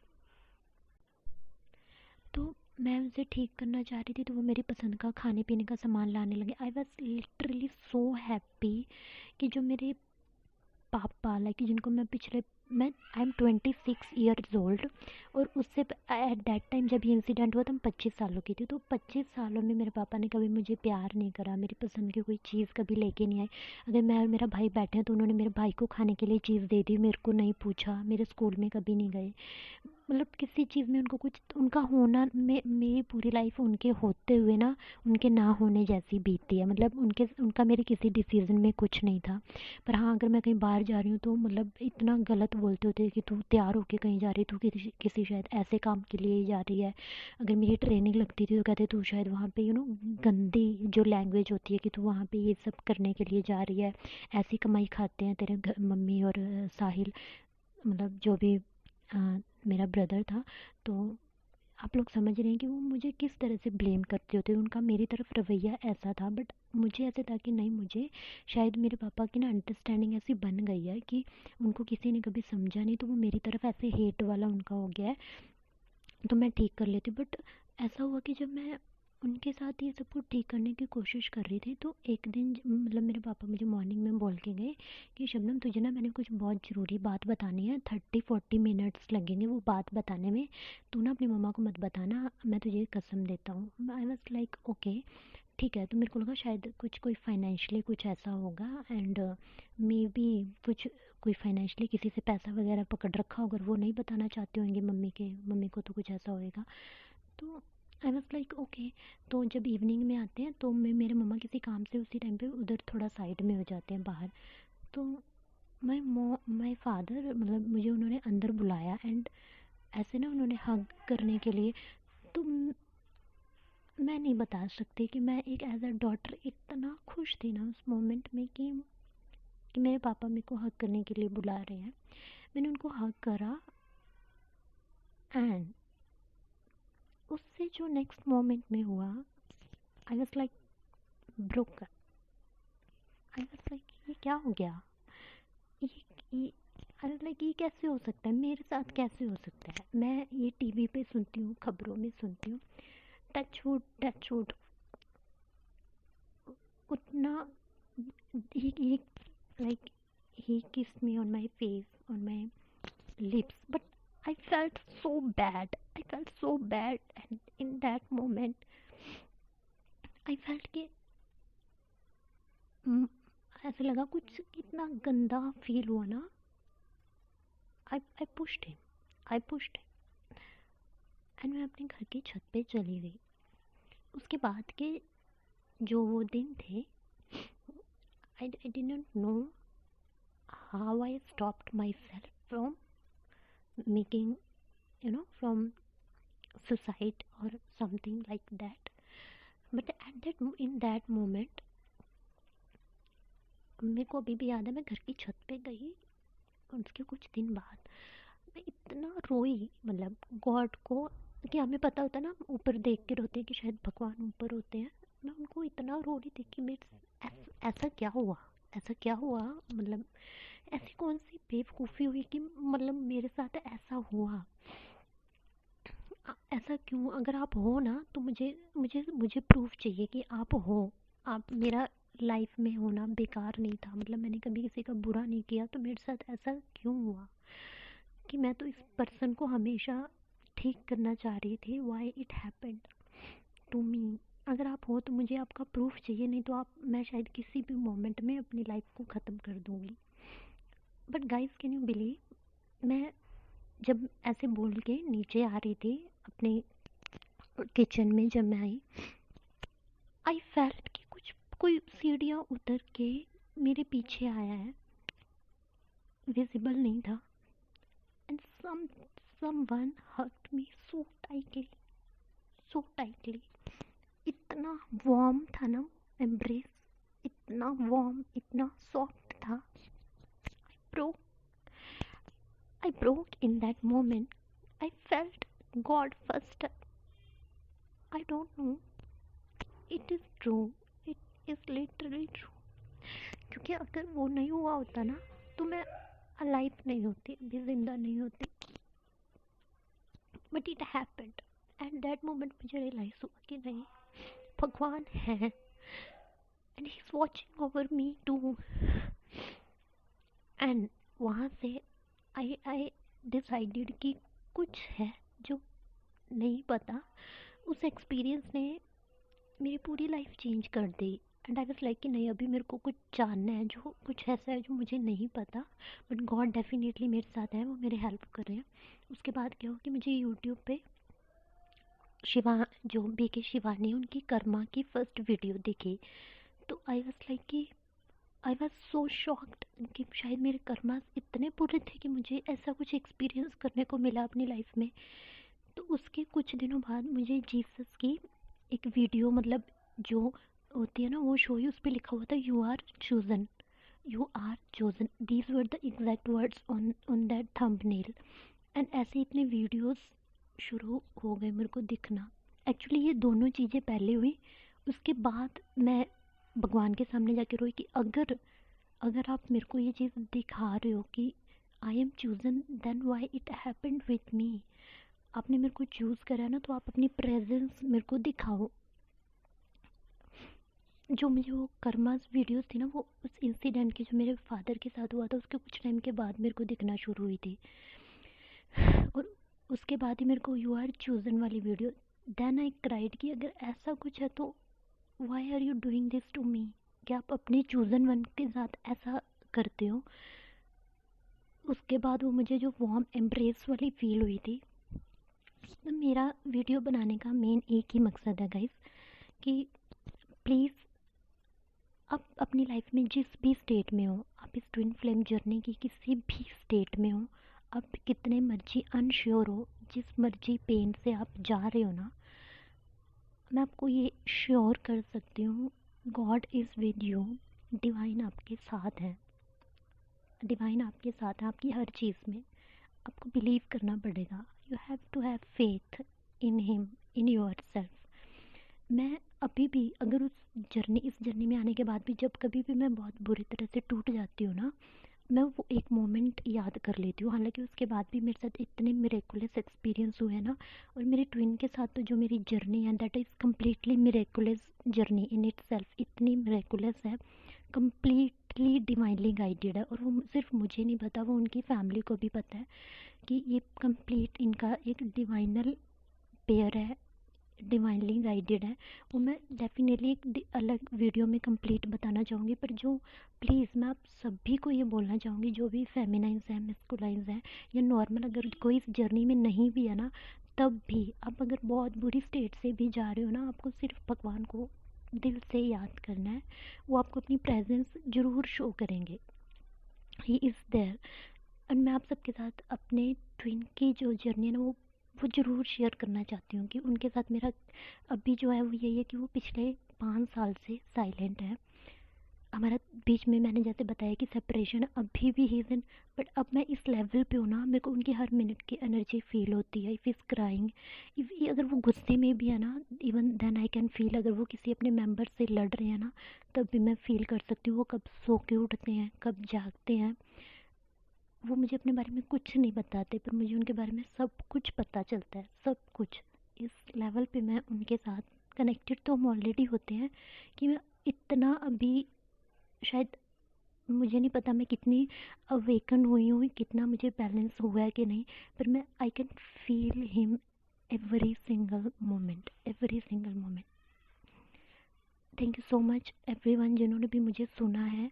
तो मैं उनसे ठीक करना चाह रही थी। तो वो मेरी पसंद का खाने पीने का सामान लाने लगे। I was literally so happy कि जो मेरे पापा, लाइक जिनको मैं पिछले मैं आई एम 26 ईयर्स ओल्ड, और उससे एट दैट टाइम जब ये इंसिडेंट हुआ तो मैं 25 सालों की थी। तो 25 सालों में मेरे पापा ने कभी मुझे प्यार नहीं करा, मेरी पसंद की कोई चीज़ कभी लेके नहीं आए। अगर मैं और मेरा भाई बैठे हैं तो उन्होंने मेरे भाई को खाने के लिए चीज़ दे दी, मेरे को नहीं पूछा, मेरे स्कूल में कभी नहीं गए। मतलब किसी चीज़ में उनको कुछ, उनका होना में मेरी पूरी लाइफ उनके होते हुए ना उनके ना होने जैसी बीतती है। मतलब उनका मेरे किसी डिसीज़न में कुछ नहीं था। पर हाँ, अगर मैं कहीं बाहर जा रही हूँ तो मतलब इतना गलत बोलते होते कि तू तैयार होके कहीं जा रही, तू किसी शायद ऐसे काम के लिए ही जा रही है। अगर मेरी ट्रेनिंग लगती थी तो कहते तू शायद वहाँ पे गंदी जो लैंग्वेज होती है कि तू वहाँ पे ये सब करने के लिए जा रही है, ऐसी कमाई खाते हैं तेरे मम्मी और साहिल, मतलब जो भी मेरा ब्रदर था। तो आप लोग समझ रहे हैं कि वो मुझे किस तरह से ब्लेम करते होते। उनका मेरी तरफ रवैया ऐसा था, बट मुझे ऐसे था कि नहीं, मुझे शायद मेरे पापा की ना अंडरस्टैंडिंग ऐसी बन गई है कि उनको किसी ने कभी समझा नहीं, तो वो मेरी तरफ ऐसे हेट वाला उनका हो गया है। तो मैं ठीक कर लेती, बट ऐसा हुआ कि जब मैं उनके साथ ये सब कुछ ठीक करने की कोशिश कर रही थी तो एक दिन मतलब मेरे पापा मुझे मॉर्निंग में बोल के गए कि शबनम तुझे ना मैंने कुछ बहुत ज़रूरी बात बतानी है, 30-40 मिनट्स लगेंगे वो बात बताने में, तू ना अपनी मम्मा को मत बताना, मैं तुझे कसम देता हूँ। आई वॉज लाइक ओके ठीक है। तो मेरे को लगा शायद कुछ कोई फाइनेंशियली कुछ ऐसा होगा, एंड मे बी कुछ कोई फाइनेंशियली किसी से पैसा वगैरह पकड़ रखा होगा, वो नहीं बताना चाहते होंगे मम्मी को, तो कुछ ऐसा होएगा। तो आई वॉज लाइक ओके। तो जब इवनिंग में आते हैं तो मेरे मम्मा किसी काम से उसी टाइम पे उधर थोड़ा साइड में हो जाते हैं बाहर। तो माई फादर, मतलब मुझे उन्होंने अंदर बुलाया, एंड ऐसे ना उन्होंने हग करने के लिए। तो मैं नहीं बता सकती कि मैं एक एज अ डॉटर इतना खुश थी ना उस मोमेंट में कि मेरे पापा मेरे को हग करने के लिए बुला रहे हैं। मैंने उनको हग करा, एंड उससे जो नेक्स्ट मोमेंट में हुआ, I was like broken. I was like ये क्या हो गया, ये आई वॉज लाइक ये कैसे हो सकता है, मेरे साथ कैसे हो सकता है। मैं ये टीवी पे सुनती हूँ, खबरों में सुनती हूँ, टच वुड उतना, he like he kissed me on my face, on my lips, but I felt so bad. I felt so bad, and in that moment I felt कि ऐसे लगा कुछ कितना गंदा फील हुआ ना। I pushed him, I pushed him, and मैं अपने घर की छत पे चली गई। उसके बाद के जो वो दिन थे, I didn't know how I stopped myself from making, from suicide or something like that. But at that in that moment मेरे को अभी भी याद है, मैं घर की छत पे गई, उसके कुछ दिन बाद मैं इतना रोई, मतलब गॉड को, कि हमें पता होता है ना ऊपर देख के रोते हैं कि शायद भगवान ऊपर होते हैं। मैं उनको इतना रो रही थी कि मेरे ऐसा क्या हुआ, ऐसा क्या हुआ, मतलब ऐसी कौन सी बेवकूफ़ी हुई कि मतलब मेरे साथ ऐसा हुआ, ऐसा क्यों। अगर आप हो ना तो मुझे मुझे मुझे प्रूफ चाहिए कि आप हो, आप मेरा लाइफ में होना बेकार नहीं था। मतलब मैंने कभी किसी का बुरा नहीं किया, तो मेरे साथ ऐसा क्यों हुआ कि मैं तो इस पर्सन को हमेशा ठीक करना चाह रही थी। Why it happened to me. अगर आप हो तो मुझे आपका प्रूफ चाहिए, नहीं तो आप मैं शायद किसी भी मोमेंट में अपनी लाइफ को ख़त्म कर दूँगी। But guys can you believe, मैं जब ऐसे बोल के नीचे आ रही थी अपने किचन में, जब मैं आई, आई फेल्ट कि कुछ कोई सीढ़ियाँ उतर के मेरे पीछे आया है, विजिबल नहीं था, and someone hugged me so tightly. इतना वार्म था ना एम्ब्रेस, इतना वार्म, इतना सॉफ्ट था। Broke I broke in that moment. I felt God first. I don't know, it is true, it is literally true. क्योंकि अगर वो नहीं हुआ होता ना तो मैं अलाइव नहीं होती, अभी ज़िंदा नहीं होती। But it happened, at that moment मुझे रियलाइज़ हुआ कि नहीं, भगवान है, and he is watching over me too. And वहाँ से आई डिसाइडेड कि कुछ है जो नहीं पता। उस एक्सपीरियंस ने मेरी पूरी लाइफ चेंज कर दी। एंड आई वाज लाइक कि नहीं, अभी मेरे को कुछ जानना है, जो कुछ ऐसा है जो मुझे नहीं पता, बट गॉड डेफिनेटली मेरे साथ है, वो मेरे हेल्प कर रहे हैं। उसके बाद क्या हो कि मुझे यूट्यूब पे शिवा, जो बीके शिवानी, उनकी कर्मा की फर्स्ट वीडियो दिखी। तो आई वाज लाइक कि आई वाज सो शॉक्ड कि शायद मेरे कर्मास इतने बुरे थे कि मुझे ऐसा कुछ एक्सपीरियंस करने को मिला अपनी लाइफ में। तो उसके कुछ दिनों बाद मुझे जीसस की एक वीडियो, मतलब जो होती है ना वो शो ही, उस पर लिखा हुआ था you are chosen, you are chosen, these were the exact words on that thumbnail. And ऐसे इतने वीडियोस शुरू हो गए मेरे को दिखना। एक्चुअली ये दोनों चीज़ें पहले हुई, उसके बाद मैं भगवान के सामने जाके रोई कि अगर अगर आप मेरे को ये चीज़ दिखा रहे हो कि I am chosen, then why it happened with me. आपने मेरे को चूज़ करा ना, तो आप अपनी प्रेजेंस मेरे को दिखाओ। जो मुझे वो कर्मास वीडियोस थी ना, वो उस इंसिडेंट की जो मेरे फादर के साथ हुआ था उसके कुछ टाइम के बाद मेरे को दिखना शुरू हुई थी। और उसके बाद ही मेरे को यू आर चूजन वाली वीडियो, देन आई क्राइड कि अगर ऐसा कुछ है तो why are you doing this to me. क्या आप अपने चूजन वन के साथ ऐसा करते हो। उसके बाद वो मुझे जो वार्म एम्ब्रेस वाली फील हुई थी। तो मेरा वीडियो बनाने का मेन एक ही मकसद है गाइस, कि प्लीज़ आप अपनी लाइफ में जिस भी स्टेट में हो, आप इस ट्विन फ्लेम जर्नी की किसी भी स्टेट में हो, आप कितने मर्जी अनश्योर हो, जिस मर्जी पेन से आप जा रहे हो ना, मैं आपको ये श्योर कर सकती हूँ, God is with you. Divine आपके साथ है, डिवाइन आपके साथ है आपकी हर चीज़ में। आपको बिलीव करना पड़ेगा, you have to have faith in him, in yourself. मैं अभी भी अगर इस जर्नी में आने के बाद भी जब कभी भी मैं बहुत बुरी तरह से टूट जाती हूँ ना, मैं वो एक मोमेंट याद कर लेती हूँ। हालांकि उसके बाद भी मेरे साथ इतने मिरेकुलस एक्सपीरियंस हुए हैं ना, और मेरे ट्विन के साथ तो जो मेरी जर्नी है that is completely miraculous journey in it self, इतनी मिरेकुलस है, कम्प्लीटली डिवाइनली गाइडेड है। और वो सिर्फ मुझे नहीं पता, वो उनकी फैमिली को भी पता है कि ये कंप्लीट इनका एक डिवाइनल पेयर है, डिवाइनली गाइडेड है। वो मैं डेफिनेटली एक अलग वीडियो में कंप्लीट बताना चाहूँगी। पर जो प्लीज़ मैं आप सभी को ये बोलना चाहूँगी, जो भी फेमिनाइंस हैं, मेस्कुलाइंस हैं, या नॉर्मल अगर कोई इस जर्नी में नहीं भी है ना, तब भी आप अगर बहुत बुरी स्टेट से भी जा रहे हो ना, आपको सिर्फ भगवान को दिल से याद करना है। वो आपको अपनी प्रेजेंस ज़रूर शो करेंगे, ही इज़ देयर। एंड मैं आप सबके साथ अपने ट्विन की जो जर्नी है ना, वो ज़रूर शेयर करना चाहती हूँ कि उनके साथ मेरा अभी जो है वो यही है कि वो पिछले 5 साल से साइलेंट है। हमारा बीच में मैंने जैसे बताया कि सेपरेशन अभी भी रीज़न, बट अब मैं इस लेवल पे हूँ ना, मेरे को उनकी हर मिनट की एनर्जी फील होती है। इफ़ इज़ क्राइंग, इफ अगर वो गुस्से में भी है ना, even then I can feel, अगर वो किसी अपने मेंबर से लड़ रहे हैं ना, तब भी मैं फील कर सकती हूँ वो कब सो के उठते हैं, कब जागते हैं। वो मुझे अपने बारे में कुछ नहीं बताते, पर मुझे उनके बारे में सब कुछ पता चलता है, सब कुछ। इस लेवल पे मैं उनके साथ कनेक्टेड तो हम ऑलरेडी होते हैं कि मैं इतना अभी शायद, मुझे नहीं पता मैं कितनी अवेकन हुई हूँ, कितना मुझे बैलेंस हुआ है कि नहीं, पर मैं आई can feel him every single moment, every single moment. Thank you so much everyone जिन्होंने भी मुझे सुना है।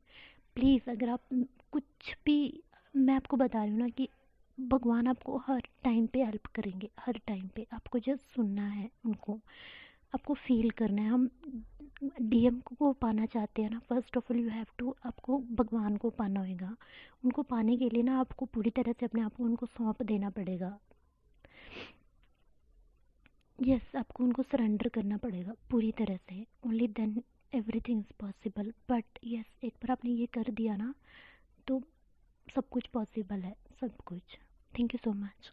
प्लीज़ अगर आप कुछ भी, मैं आपको बता रही हूँ ना कि भगवान आपको हर टाइम पे हेल्प करेंगे, हर टाइम पे। आपको जस्ट सुनना है उनको, आपको फील करना है। हम डीएम को पाना चाहते हैं ना, first of all you have to, आपको भगवान को पाना होगा। उनको पाने के लिए ना आपको पूरी तरह से अपने आप को उनको सौंप देना पड़ेगा। यस, आपको उनको सरेंडर करना पड़ेगा पूरी तरह से, only then everything is possible. But yes, एक बार आपने ये कर दिया ना, तो सब कुछ पॉसिबल है, सब कुछ। Thank you so much.